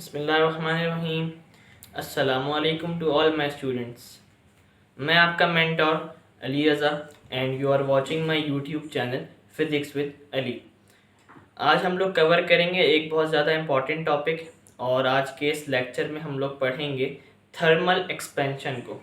बिस्मिल्लाहिर्रहमानिर्रहीम। अस्सलामुअलैकुम to all my students. मैं आपका mentor Ali Raza and you are watching my YouTube channel physics with Ali. आज हम लोग कवर करेंगे एक बहुत ज़्यादा इम्पॉर्टेंट टॉपिक और आज के इस लेक्चर में हम लोग पढ़ेंगे थर्मल एक्सपेंशन को।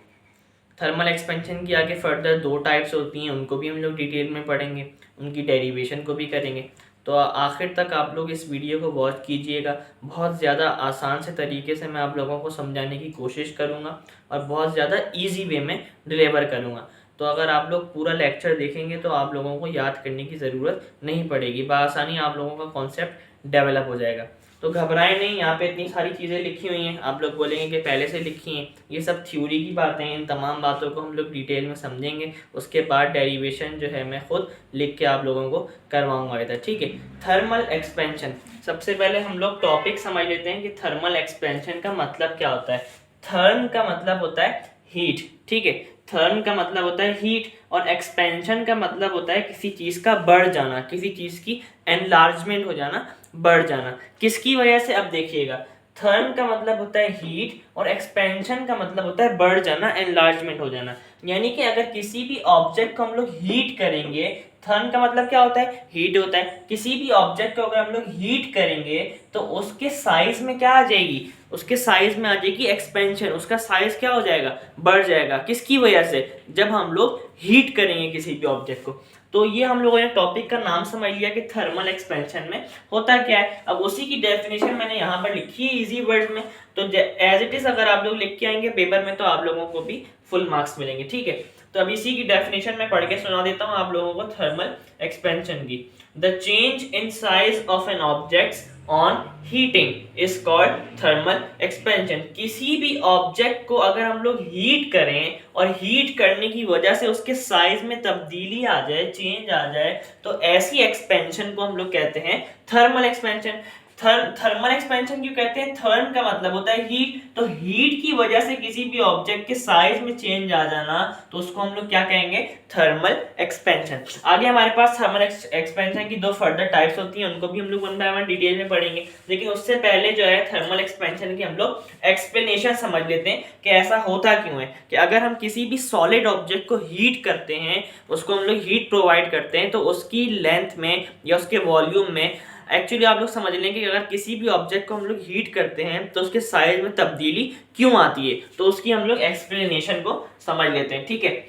थर्मल एक्सपेंशन की आगे फर्दर दो टाइप्स होती हैं, उनको भी हम लोग डिटेल में पढ़ेंगे, उनकी डेरिवेशन को भी करेंगे। तो आखिर तक आप लोग इस वीडियो को वॉच कीजिएगा। बहुत ज़्यादा आसान से तरीके से मैं आप लोगों को समझाने की कोशिश करूँगा और बहुत ज़्यादा ईजी वे में डिलीवर करूँगा। तो अगर आप लोग पूरा लेक्चर देखेंगे तो आप लोगों को याद करने की ज़रूरत नहीं पड़ेगी, बआसानी आप लोगों का कॉन्सेप्ट डेवलप हो जाएगा। तो घबराएं नहीं, यहाँ पे इतनी सारी चीज़ें लिखी हुई हैं, आप लोग बोलेंगे कि पहले से लिखी हैं, ये सब थ्योरी की बातें हैं। इन तमाम बातों को हम लोग डिटेल में समझेंगे, उसके बाद डेरिवेशन जो है मैं खुद लिख के आप लोगों को करवाऊंगा इधर, ठीक है। थर्मल एक्सपेंशन, सबसे पहले हम लोग टॉपिक समझ लेते हैं कि थर्मल एक्सपेंशन का मतलब क्या होता है। थर्म का मतलब होता है हीट, ठीक है। थर्म का मतलब होता है हीट और एक्सपेंशन का मतलब होता है किसी चीज़ का बढ़ जाना, किसी चीज़ की एनलार्जमेंट हो जाना, बढ़ जाना। किसकी वजह से, अब देखिएगा, थर्म का मतलब होता है हीट और एक्सपेंशन का मतलब होता है बढ़ जाना, एनलार्जमेंट हो जाना। यानी कि अगर किसी भी ऑब्जेक्ट को हम लोग हीट करेंगे, थर्म का मतलब क्या होता है, हीट होता है। किसी भी ऑब्जेक्ट को अगर हम लोग हीट करेंगे तो उसके साइज में क्या आ जाएगी, उसके साइज में आ जाएगी एक्सपेंशन, उसका साइज क्या हो जाएगा, बढ़ जाएगा। किसकी वजह से, जब हम लोग हीट करेंगे किसी भी ऑब्जेक्ट को। तो ये हम लोगों ने टॉपिक का नाम समझ लिया कि थर्मल एक्सपेंशन में होता क्या है। अब उसी की डेफिनेशन मैंने यहाँ पर लिखी है इजी वर्ड में, तो एज इट इज अगर आप लोग लिख के आएंगे पेपर में तो आप लोगों को भी फुल मार्क्स मिलेंगे, ठीक है। तो अब इसी की डेफिनेशन में पढ़ के सुना देता हूँ आप लोगों को थर्मल एक्सपेंशन की। The change in size of an object on heating is called thermal expansion. किसी भी ऑब्जेक्ट को अगर हम लोग हीट करें और हीट करने की वजह से उसके साइज में तब्दीली आ जाए, चेंज आ जाए, तो ऐसी एक्सपेंशन को हम लोग कहते हैं थर्मल एक्सपेंशन। थर्मल एक्सपेंशन क्यों कहते हैं, थर्म का मतलब होता है हीट, तो हीट की वजह से किसी भी ऑब्जेक्ट के साइज में चेंज आ जाना, तो उसको हम लोग क्या कहेंगे, थर्मल एक्सपेंशन। आगे हमारे पास थर्मल एक्सपेंशन की दो फर्दर टाइप्स होती हैं, उनको भी हम लोग वन बाय वन डिटेल में पढ़ेंगे। लेकिन उससे पहले जो है थर्मल एक्सपेंशन की हम लोग एक्सप्लेनेशन समझ लेते हैं कि ऐसा होता क्यों है। कि अगर हम किसी भी सॉलिड ऑब्जेक्ट को हीट करते हैं, उसको हम लोग हीट प्रोवाइड करते हैं, तो उसकी लेंथ में या उसके वॉल्यूम में, एक्चुअली आप लोग समझ लें कि अगर किसी भी ऑब्जेक्ट को हम लोग हीट करते हैं तो उसके साइज में तब्दीली क्यों आती है, तो उसकी हम लोग एक्सप्लेनेशन को समझ लेते हैं, ठीक है।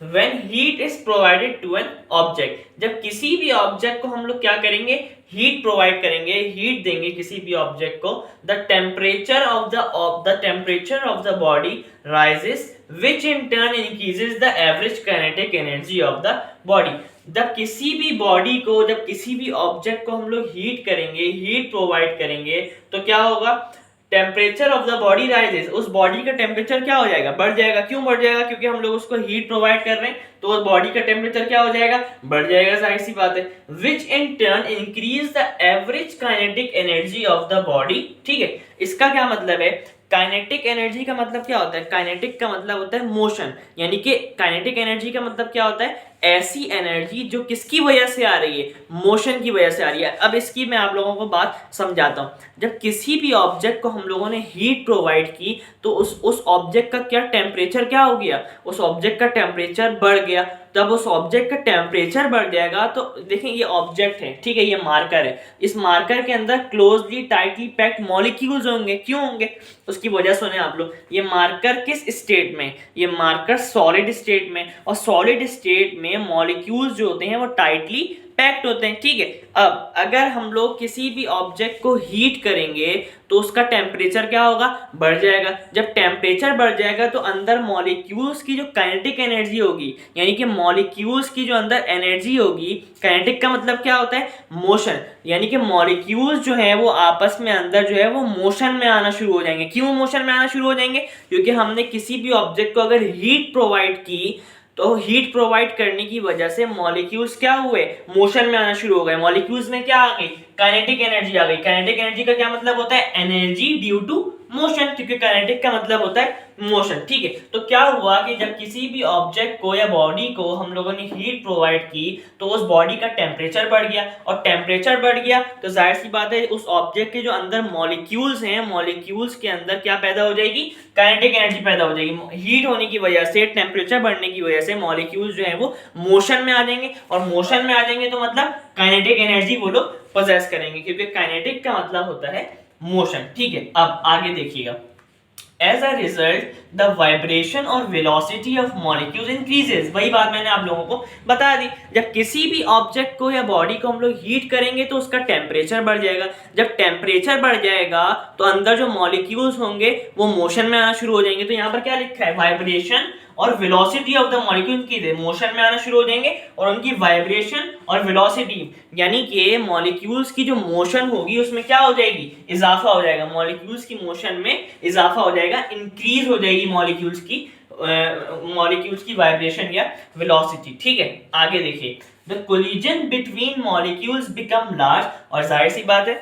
When heat is provided to an object, जब किसी भी ऑब्जेक्ट को हम लोग क्या करेंगे, हीट प्रोवाइड करेंगे, हीट देंगे किसी भी ऑब्जेक्ट को, the temperature of the body rises which in turn increases the average kinetic energy of the body। जब किसी भी बॉडी को, जब किसी भी ऑब्जेक्ट को हम लोग हीट करेंगे, हीट प्रोवाइड करेंगे, तो क्या होगा, temperature of the body rises, उस बॉडी का टेम्परेचर क्या हो जाएगा, बढ़ जाएगा। क्यों बढ़ जाएगा, क्योंकि हम लोग उसको हीट प्रोवाइड कर रहे हैं, तो उस बॉडी का टेम्परेचर क्या हो जाएगा, बढ़ जाएगा, जाहिर सी बात है। Which in turn increase the average kinetic energy of the body, ठीक है। इसका क्या मतलब है, काइनेटिक एनर्जी का मतलब क्या होता है, काइनेटिक का मतलब होता है मोशन, यानी कि काइनेटिक एनर्जी का मतलब क्या होता है, ऐसी एनर्जी जो किसकी वजह से आ रही है, मोशन की वजह से आ रही है। अब इसकी मैं आप लोगों को बात समझाता हूं। जब किसी भी ऑब्जेक्ट को हम लोगों ने हीट प्रोवाइड की तो उस ऑब्जेक्ट का क्या टेम्परेचर क्या हो गया, उस ऑब्जेक्ट का टेम्परेचर बढ़ गया। तब उस ऑब्जेक्ट का टेम्परेचर बढ़ जाएगा तो देखें ये ऑब्जेक्ट है, ठीक है, ये मार्कर है, इस मार्कर के अंदर क्लोजली टाइटली पैक्ड मॉलिक्यूल्स होंगे। क्यों होंगे, उसकी वजह सुने आप लोग। ये मार्कर किस स्टेट में, ये मार्कर सॉलिड स्टेट में, और सॉलिड स्टेट में मॉलिक्यूल्स जो होते हैं वो टाइटली पैक्ड होते हैं, ठीक है। अब अगर हम लोग किसी भी ऑब्जेक्ट को हीट करेंगे तो उसका टेम्परेचर क्या होगा, बढ़ जाएगा। जब टेम्परेचर बढ़ जाएगा तो अंदर मॉलिक्यूल्स की जो काइनेटिक एनर्जी होगी, यानी कि मॉलिक्यूल्स की जो अंदर एनर्जी होगी, काइनेटिक का मतलब क्या होता है, मोशन, यानी कि मॉलिक्यूल्स जो है वो आपस में अंदर जो है वो मोशन में आना शुरू हो जाएंगे। क्यों मोशन में आना शुरू हो जाएंगे, क्योंकि हमने किसी भी ऑब्जेक्ट को अगर हीट प्रोवाइड की तो हीट प्रोवाइड करने की वजह से मॉलिक्यूल्स क्या हुए, मोशन में आना शुरू हो गए। मॉलिक्यूल्स में क्या आ गई, काइनेटिक एनर्जी आ गई। काइनेटिक एनर्जी का क्या मतलब होता है, एनर्जी ड्यू टू मोशन, क्योंकि काइनेटिक का मतलब होता है मोशन। ठीक है, तो क्या हुआ कि जब किसी भी ऑब्जेक्ट को या बॉडी को हम लोगों ने हीट प्रोवाइड की तो उस बॉडी का टेम्परेचर बढ़ गया, और टेम्परेचर बढ़ गया तो जाहिर सी बात है उस ऑब्जेक्ट के जो अंदर मॉलिक्यूल्स हैं, मॉलिक्यूल्स के अंदर क्या पैदा हो जाएगी, काइनेटिक एनर्जी पैदा हो जाएगी। हीट होने की वजह से, टेम्परेचर बढ़ने की वजह से मॉलिक्यूल्स जो है वो मोशन में आ जाएंगे, और मोशन में आ जाएंगे तो मतलब काइनेटिक एनर्जी वो लोग पोजेस करेंगे, क्योंकि काइनेटिक का मतलब होता है मोशन। ठीक है, अब आगे देखिएगा। As a result, the vibration और velocity of molecules increases। वही बात मैंने आप लोगों को बता दी, जब किसी भी ऑब्जेक्ट को या बॉडी को हम लोग हीट करेंगे तो उसका टेम्परेचर बढ़ जाएगा। जब टेम्परेचर बढ़ जाएगा तो अंदर जो मॉलिक्यूल्स होंगे वो मोशन में आना शुरू हो जाएंगे। तो यहाँ पर क्या लिखा है, वाइब्रेशन और वेलोसिटी ऑफ द मॉलिक्यूल की मोशन में आना शुरू हो जाएंगे, और उनकी वाइब्रेशन और वेलोसिटी यानी कि मॉलिक्यूल्स की जो मोशन होगी उसमें क्या हो जाएगी, इजाफा हो जाएगा। मॉलिक्यूल्स की मोशन में इजाफा हो जाएगा, इंक्रीज हो जाएगी मॉलिक्यूल्स की वाइब्रेशन या वेलोसिटी। ठीक है, आगे देखिए। The collision between molecules become large, और जाहिर सी बात है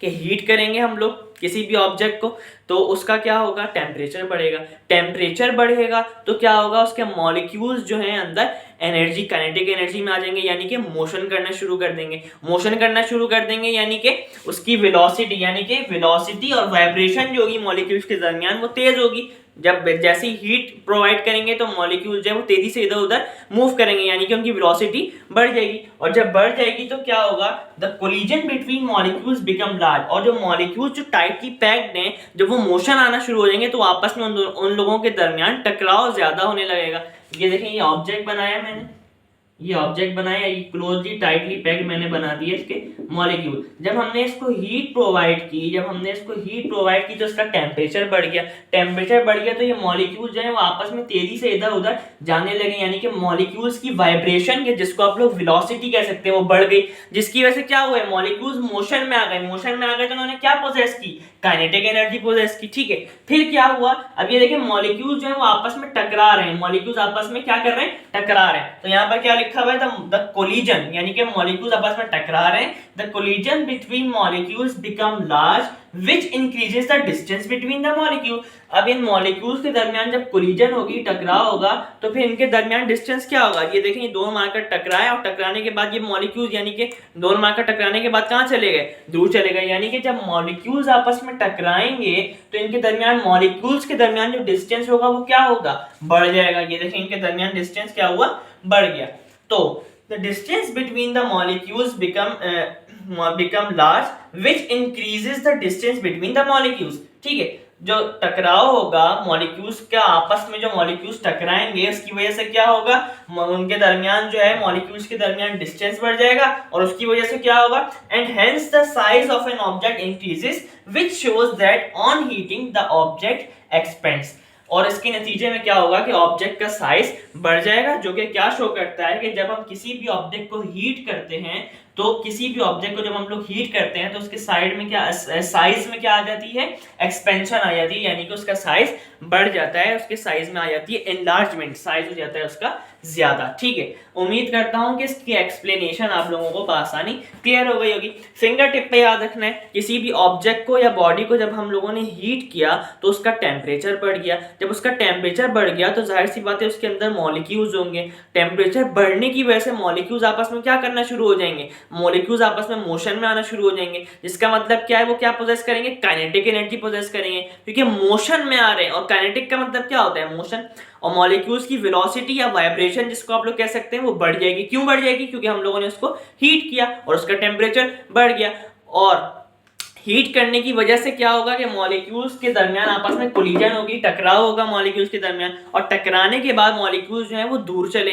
कि हीट करेंगे हम लोग किसी भी ऑब्जेक्ट को तो उसका क्या होगा, टेम्परेचर बढ़ेगा। टेम्परेचर बढ़ेगा तो क्या होगा, उसके मॉलिक्यूल्स जो हैं अंदर एनर्जी, काइनेटिक एनर्जी में आ जाएंगे, यानी कि मोशन करना शुरू कर देंगे। मोशन करना शुरू कर देंगे यानी कि उसकी वेलोसिटी, यानी कि वेलोसिटी और वाइब्रेशन जो होगी मॉलिक्यूल्स के दरमियान वो तेज होगी। जब जैसे हीट प्रोवाइड करेंगे तो मॉलिक्यूल जो है वो तेजी से इधर उधर मूव करेंगे, यानी कि उनकी वेलोसिटी बढ़ जाएगी, और जब बढ़ जाएगी तो क्या होगा, the collision between molecules become large, और जो मॉलिक्यूल्स जो टाइटली पैक्ड हैं जब वो मोशन आना शुरू हो जाएंगे तो आपस में उन लोगों के दरमियान टकराव ज्यादा होने लगेगा। ये देखें, ये ऑब्जेक्ट बनाया मैंने, ये ऑब्जेक्ट बनाया, ये क्लोजली टाइटली पैक्ड मैंने बना दिए इसके मॉलिक्यूल। जब हमने इसको हीट प्रोवाइड की तो इसका टेम्परेचर बढ़ गया। टेम्परेचर बढ़ गया तो ये मॉलिक्यूल जो है वो आपस में तेजी से इधर उधर जाने लगे, यानी कि मॉलिक्यूल्स की वाइब्रेशन के, जिसको आप लोग वेलोसिटी कह सकते हैं, वो बढ़ गई, जिसकी वजह से क्या हुआ, मॉलिक्यूल्स मोशन में आ गए। मोशन में आ गए तो उन्होंने क्या पोजेस की, काइनेटिक एनर्जी पोजेस की। ठीक है, फिर क्या हुआ, अब ये देखिए मॉलिक्यूल जो है वो आपस में टकरा रहे हैं, मॉलिक्यूल्स आपस में क्या कर रहे हैं, टकरा रहे हैं। तो यहाँ पर क्या लिखा हुआ है, द कोलिजन, यानी कि मॉलिक्यूल्स आपस में टकरा रहे हैं। The collision between molecules become large which increases the distance between the molecule। अब इन मॉलिक्यूल्स के दरमियान जब कोलिजन होगी, टकराव होगा, तो फिर इनके दरमियान डिस्टेंस क्या होगा, ये देखें, ये दोनों मार्कर टकराए और टकराने के बाद ये मॉलिक्यूल्स, यानी कि दोनों मार्कर टकराने के बाद कहाँ चले गए, दूर चले गए। यानी कि जब मॉलिक्यूल्स आपस में टकराएंगे तो इनके दरमियान, मॉलिक्यूल्स के दरमियान जो डिस्टेंस होगा वो क्या होगा, बढ़ जाएगा। ये देखें, इनके दरमियान डिस्टेंस क्या हुआ, बढ़ गया। तो the distance between the molecules become large which increases the distance between the molecules। ठीक है, जो टकराव होगा मॉलिक्यूल्स का, आपस में जो मॉलिक्यूल्स टकराएंगे उसकी वजह से क्या होगा, उनके दरमियान जो है मॉलिक्यूल्स के दरमियान डिस्टेंस बढ़ जाएगा, और उसकी वजह से क्या होगा, and hence the size of an object increases which shows that on heating the object expends. और इसके नतीजे में क्या होगा कि ऑब्जेक्ट का साइज बढ़ जाएगा, जो कि क्या शो करता है कि जब हम किसी भी ऑब्जेक्ट को हीट करते हैं तो किसी भी ऑब्जेक्ट को जब हम लोग हीट करते हैं तो उसके साइड में क्या, साइज में क्या आ जाती है, एक्सपेंशन आ जाती है, यानी कि उसका साइज बढ़ जाता है, उसके साइज में आ जाती है एनलार्जमेंट, साइज हो जाता है उसका ज्यादा। ठीक है, उम्मीद करता हूं कि इसकी एक्सप्लेनेशन आप लोगों को आसानी क्लियर हो गई होगी। फिंगर टिप पे याद रखना है, किसी भी ऑब्जेक्ट को या बॉडी को जब हम लोगों ने हीट किया तो उसका टेम्परेचर बढ़ गया। जब उसका टेम्परेचर बढ़ गया तो जाहिर सी बात है उसके अंदर मॉलिक्यूल्स होंगे। टेम्परेचर बढ़ने की वजह से मॉलिक्यूल्स आपस में क्या करना शुरू हो जाएंगे, मॉलिक्यूल्स आपस में मोशन में आना शुरू हो जाएंगे, जिसका मतलब क्या है, वो क्या पोजेस करेंगे, काइनेटिक एनर्जी पोजेस करेंगे, क्योंकि मोशन में आ रहे हैं। और काइनेटिक का मतलब क्या होता है, मोशन। और मॉलिक्यूल्स की वेलोसिटी या वाइब्रेशन जिसको आप लोग कह सकते हैं वो बढ़ जाएगी। क्यों बढ़ जाएगी, क्योंकि हम लोगों ने उसको हीट किया और उसका टेम्परेचर बढ़ गया। और हीट करने की वजह से क्या होगा कि मॉलिक्यूल्स के दरमियान आपस में कोलिजन होगी, टकराव होगा मॉलिक्यूल्स के दरमियान, और टकराने के बाद मॉलिक्यूल्स जो है वो दूर चले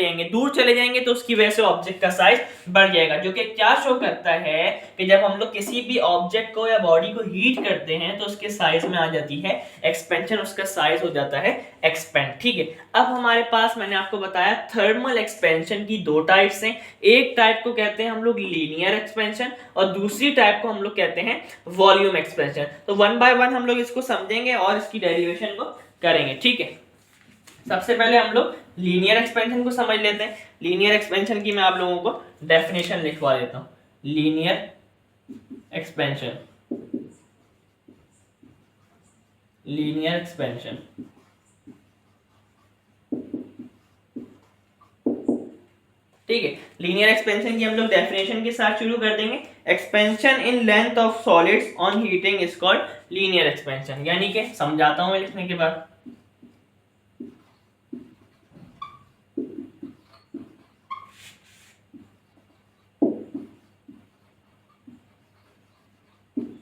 जाएंगे तो उसकी वजह से ऑब्जेक्ट का साइज बढ़ जाएगा, जो कि क्या शो करता है कि जब हम लोग किसी भी ऑब्जेक्ट को या बॉडी को हीट करते हैं तो उसके साइज में आ जाती है एक्सपेंशन, उसका साइज हो जाता है एक्सपेंड। ठीक है, अब हमारे पास, मैंने आपको बताया, थर्मल एक्सपेंशन की दो टाइप्स हैं। एक टाइप को कहते हैं हम लोग लीनियर एक्सपेंशन, और दूसरी टाइप को हम लोग कहते हैं वॉल्यूम एक्सपेंशन। तो वन बाय वन हम लोग इसको समझेंगे और इसकी डेरिवेशन को करेंगे। ठीक है, सबसे पहले हम लोग लीनियर एक्सपेंशन को समझ लेते हैं। लीनियर एक्सपेंशन की मैं आप लोगों को डेफिनेशन लिखवा देता हूं। Linear expansion, linear expansion. ठीक है, लीनियर एक्सपेंशन की हम लोग डेफिनेशन के साथ शुरू कर देंगे। Expansion in length of solids on heating is called linear expansion. यानी कि समझाता हूं मैं लिखने के बाद।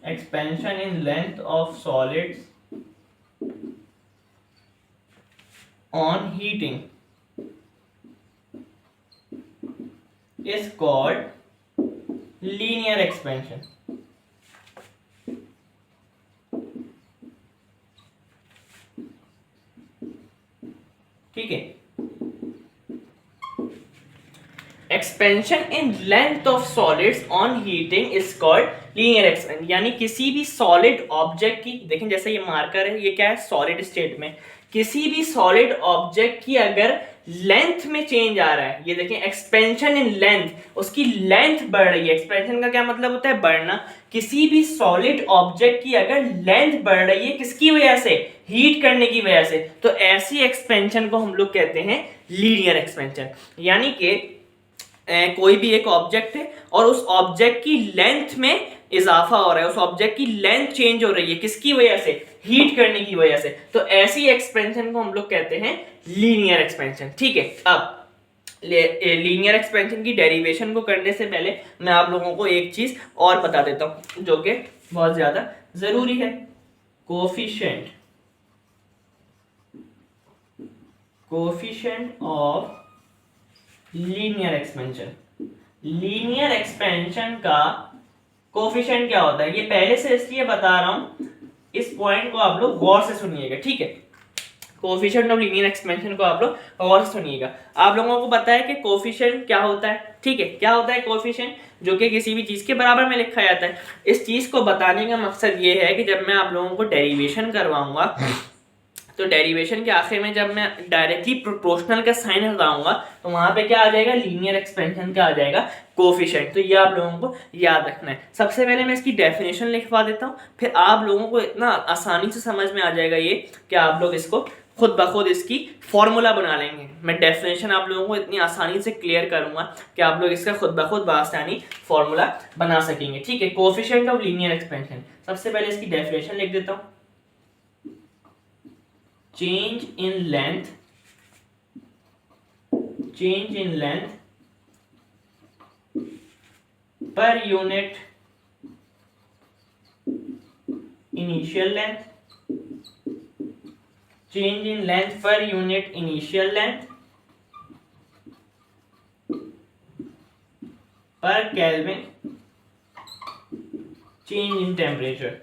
Expansion in length of solids on heating is called linear expansion। ठीक है, expansion in length of solids on heating is called linear expansion. यानी किसी भी सॉलिड ऑब्जेक्ट की, देखें जैसे ये मार्कर है, ये क्या है, सॉलिड स्टेट में किसी भी सॉलिड ऑब्जेक्ट की अगर लेंथ में चेंज आ रहा है, ये देखें एक्सपेंशन इन लेंथ, उसकी लेंथ बढ़ रही है। एक्सपेंशन का क्या मतलब होता है, बढ़ना। किसी भी सॉलिड ऑब्जेक्ट की अगर लेंथ बढ़ रही है, किसकी वजह से, हीट करने की वजह से, तो ऐसी एक्सपेंशन को हम लोग कहते हैं लीनियर एक्सपेंशन। यानी कि कोई भी एक ऑब्जेक्ट है और उस ऑब्जेक्ट की लेंथ में इजाफा हो रहा है, उस ऑब्जेक्ट की लेंथ चेंज हो रही है, किसकी वजह से, हीट करने की वजह से, तो ऐसी एक्सपेंशन को हम लोग कहते हैं लीनियर एक्सपेंशन। ठीक है, अब लीनियर एक्सपेंशन की डेरिवेशन को करने से पहले मैं आप लोगों को एक चीज और बता देता हूं जो कि बहुत ज्यादा जरूरी है। Coefficient of linear expansion. Linear expansion का कोफिशिएंट क्या होता है, ये पहले से इसलिए बता रहा हूं, इस पॉइंट को आप लोग गौर से सुनिएगा। ठीक है, कोफिशिएंट ऑफ लीनियर एक्सपेंशन को आप लोग गौर से सुनिएगा। आप लोगों को पता है कि कोफिशिएंट क्या होता है। ठीक है, क्या होता है कोफिशिएंट, जो कि किसी भी चीज के बराबर में लिखा जाता है। इस चीज को बताने का मकसद ये है कि जब मैं आप लोगों को डेरिवेशन करवाऊंगा, तो डेरिवेशन के आखिर में जब मैं डायरेक्टली प्रोपोर्शनल का साइन हटाऊंगा, तो वहां पे क्या आ जाएगा, लीनियर एक्सपेंशन का आ जाएगा कोफिशिएंट। तो ये आप लोगों को याद रखना है। सबसे पहले मैं इसकी डेफिनेशन लिखवा देता हूँ, फिर आप लोगों को इतना आसानी से समझ में आ जाएगा ये कि आप लोग इसको खुद ब खुद इसकी फॉर्मूला बना लेंगे। मैं डेफिनेशन आप लोगों को इतनी आसानी से क्लियर करूंगा कि आप लोग इसका खुद ब खुद बआसानी फॉर्मूला बना सकेंगे। ठीक है, कोफिशिएंट ऑफ लीनियर एक्सपेंशन, सबसे पहले इसकी डेफिनेशन लिख देता हूँ। change in length per unit initial length, change in length per unit initial length per Kelvin change in temperature।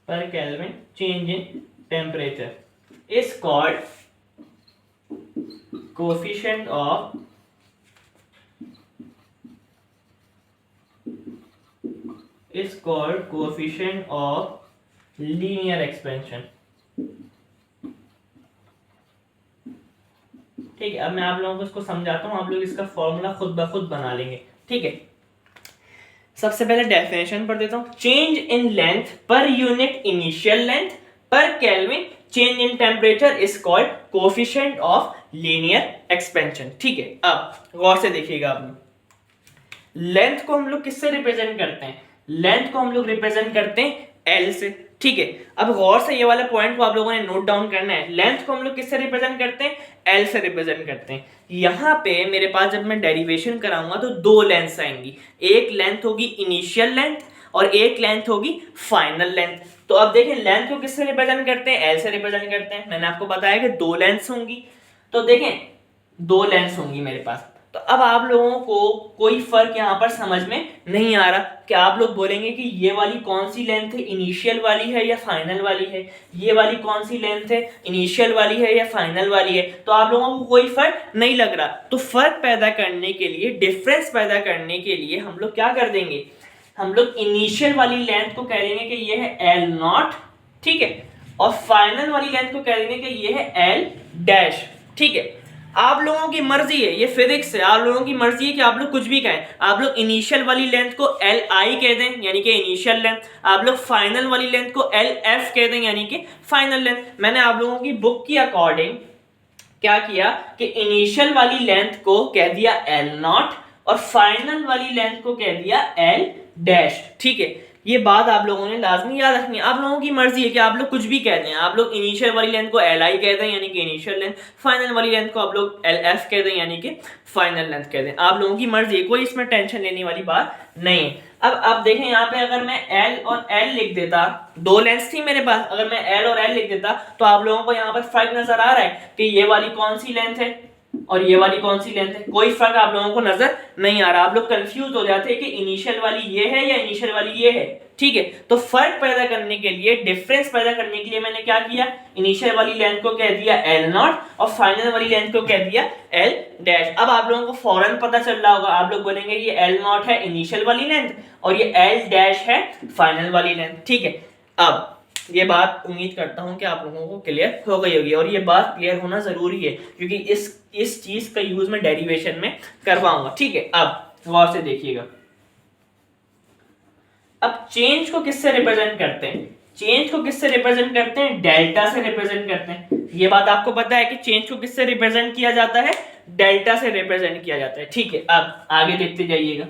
per Kelvin change in temperature is called coefficient of linear expansion। ठीक है, अब मैं आप लोगों को इसको समझाता हूं, आप लोग इसका फॉर्मूला खुद ब खुद बना लेंगे। ठीक है, सबसे पहले डेफिनेशन पढ़ देता हूं। Change in length per unit initial length per kelvin change in temperature is called coefficient of linear expansion. ठीक है, अब गौर से देखिएगा आप लोग, लेंथ को हम लोग किससे रिप्रेजेंट करते हैं, लेंथ को हम लोग रिप्रेजेंट करते हैं एल से। ठीक है, अब गौर से ये वाले पॉइंट को आप लोगों ने नोट डाउन करना है। लेंथ को हम लोग किससे रिप्रेजेंट करते हैं, एल से रिप्रेजेंट करते हैं। यहाँ पे मेरे पास जब मैं डेरिवेशन कराऊंगा तो दो लेंथ आएंगी, एक लेंथ होगी इनिशियल लेंथ और एक लेंथ होगी फाइनल लेंथ। तो अब देखें लेंथ को किससे रिप्रेजेंट करते हैं, एल से रिप्रेजेंट करते हैं। मैंने आपको बताया कि दो लेंथ्स होंगी, तो देखें दो लेंथ्स होंगी मेरे पास। तो अब आप लोगों को कोई फर्क यहाँ पर समझ में नहीं आ रहा कि आप लोग बोलेंगे कि ये वाली कौन सी लेंथ है, इनिशियल वाली है या फाइनल वाली है, ये वाली कौन सी लेंथ है, इनिशियल वाली है या फाइनल वाली है। तो आप लोगों को कोई फर्क नहीं लग रहा। तो फर्क पैदा करने के लिए, डिफरेंस पैदा करने के लिए हम लोग क्या कर देंगे, हम लोग इनिशियल वाली लेंथ को कह देंगे कि ये है एल नॉट। ठीक है, और फाइनल वाली लेंथ को कह देंगे कि ये है एल डैश। ठीक है, आप लोगों की मर्जी है, ये फिजिक्स है, आप लोगों की मर्जी है कि आप लोग कुछ भी कहें। आप लोग इनिशियल वाली लेंथ को एल आई कह दें यानी कि इनिशियल लेंथ, आप लोग फाइनल वाली लेंथ को एल एफ कह दें यानी कि फाइनल लेंथ। मैंने आप लोगों की बुक की अकॉर्डिंग क्या किया कि इनिशियल वाली लेंथ को कह दिया एल नॉट और फाइनल वाली लेंथ को कह दिया एल डैश। ठीक है, ये बात आप लोगों ने लाजमी याद रखनी है। आप लोगों की मर्जी है कि आप लोग कुछ भी कहते हैं। आप लोग इनिशियल वाली लेंथ को एल आई कहते हैं यानी कि इनिशियल लेंथ, फाइनल वाली लेंथ को आप लोग एल एफ कहते हैं यानी कि फाइनल लेंथ कहते हैं। आप लोगों की मर्जी है, कोई इसमें टेंशन लेने वाली बात नहीं है। अब देखें यहाँ पे अगर मैं एल और एल लिख देता, दो लेंथ थी मेरे पास, अगर मैं एल और एल लिख देता तो आप लोगों को यहाँ पर फर्क नजर आ रहा है कि ये वाली कौन सी लेंथ है और ये वाली कौन सी लेंथ है। कोई फर्क आप लोगों को नजर नहीं आ रहा। आप लोग कंफ्यूज हो जाते हैं कि इनिशियल वाली ये है या इनिशियल वाली ये है। ठीक है, तो फर्क पैदा करने के लिए, डिफरेंस पैदा करने के लिए मैंने क्या किया, इनिशियल वाली लेंथ को कह दिया एल नॉट और फाइनल वाली लेंथ को कह दिया एल डैश। अब आप लोगों को फौरन पता चल रहा होगा, आप लोग बोलेंगे ये एल नॉट है इनिशियल वाली लेंथ और ये एल डैश है फाइनल वाली लेंथ। ठीक है, अब ये बात उम्मीद करता हूं कि आप लोगों को क्लियर हो गई होगी और ये बात क्लियर होना जरूरी है क्योंकि इस चीज का यूज मैं डेरिवेशन में करवाऊंगा। ठीक है, अब गौर से देखिएगा। अब चेंज को किससे रिप्रेजेंट करते हैं? चेंज को किससे रिप्रेजेंट करते हैं? डेल्टा से रिप्रेजेंट करते हैं। ये बात आपको पता है कि चेंज को किससे रिप्रेजेंट किया जाता है? डेल्टा से रिप्रेजेंट किया जाता है। ठीक है, अब आगे देखते जाइएगा।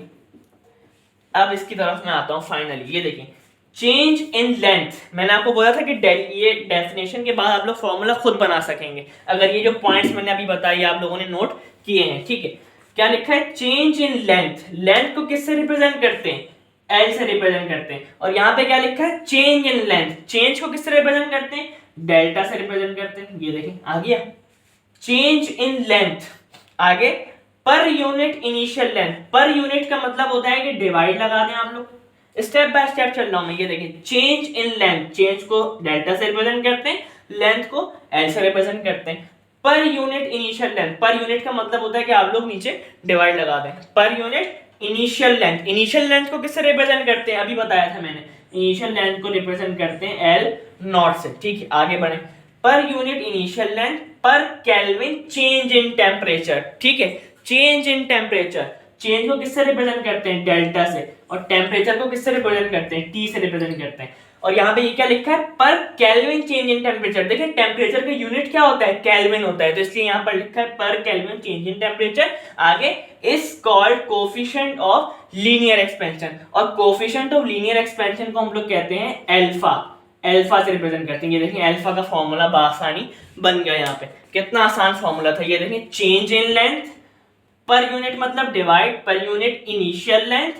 अब इसकी तरफ मैं आता हूं फाइनली। ये देखें, चेंज इन लेंथ, मैंने आपको बोला था कि ये डेफिनेशन के बाद आप लोग फॉर्मूला खुद बना सकेंगे अगर ये जो पॉइंट्स मैंने अभी बताई आप लोगों ने नोट किए हैं। ठीक है, क्या लिखा है? Change in length. लेंथ को किससे रिप्रेजेंट करते हैं? एल से रिप्रेजेंट करते हैं। और यहाँ पे क्या लिखा है? Change in length. चेंज को किससे रिप्रेजेंट करते हैं? डेल्टा से रिप्रेजेंट करते हैं। ये देखें आ गया, चेंज इन लेंथ। आगे per unit initial length. Per unit का मतलब होता है कि डिवाइड लगा दें आप लोग। स्टेप बाय स्टेप चल रहा हूं मैं। ये देखिए, चेंज इन लेंथ, चेंज को डेल्टा से रिप्रेजेंट करते हैं, लेंथ को एल से रिप्रेजेंट करते हैं। पर unit initial length, per unit का मतलब होता है कि आप लोग नीचे डिवाइड लगा दें। पर unit initial length, initial length को किससे रिप्रेजेंट करते हैं? अभी बताया था मैंने, इनिशियल लेंथ को रिप्रेजेंट करते हैं एल नॉट से। ठीक है, आगे बढ़े। पर unit initial length per kelvin change in temperature. ठीक है, चेंज इन टेम्परेचर, चेंज को किससे रिप्रेजेंट करते हैं? डेल्टा से। और टेम्परेचर को किससे रिप्रेजेंट करते हैं? टी से रिप्रेजेंट करते हैं। और यहाँ पे ये क्या लिखा है? Per kelvin change in temperature. देखिए टेम्परेचर का यूनिट क्या होता है? केल्विन होता है, तो इसलिए यहाँ पर लिखा है per kelvin change in temperature. आगे is called coefficient of linear expansion. और कोफिशिएंट ऑफ लीनियर एक्सपेंशन को हम लोग कहते हैं अल्फा। अल्फा से रिप्रेजेंट करते हैं। ये देखिए अल्फा का फॉर्मूला बआसानी बन गया। यहाँ पे कितना आसान फॉर्मूला था। ये देखिए, change in length, per unit मतलब divide, per unit initial length,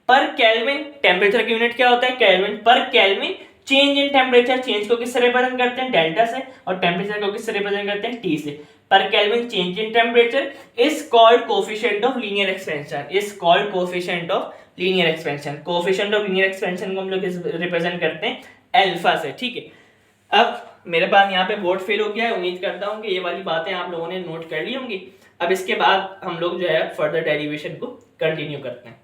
per kelvin, temperature की यूनिट क्या होता है? Kelvin, per kelvin change in temperature. Change को किससे रिप्रेजेंट करते हैं? डेल्टा से। और टेम्परेचर को किससे रिप्रेजेंट करते हैं? टी से। पर kelvin change in temperature is called coefficient of linear expansion. Is called coefficient of linear expansion. Coefficient of linear expansion को हम लोग रिप्रेजेंट करते हैं अल्फा से। ठीक है, अब मेरे पास यहाँ पे बोर्ड फेल हो गया है। उम्मीद करता हूँ कि ये वाली बातें आप लोगों ने नोट कर ली होंगी। अब इसके बाद हम लोग जो है फर्दर डेरिवेशन को कंटिन्यू करते हैं।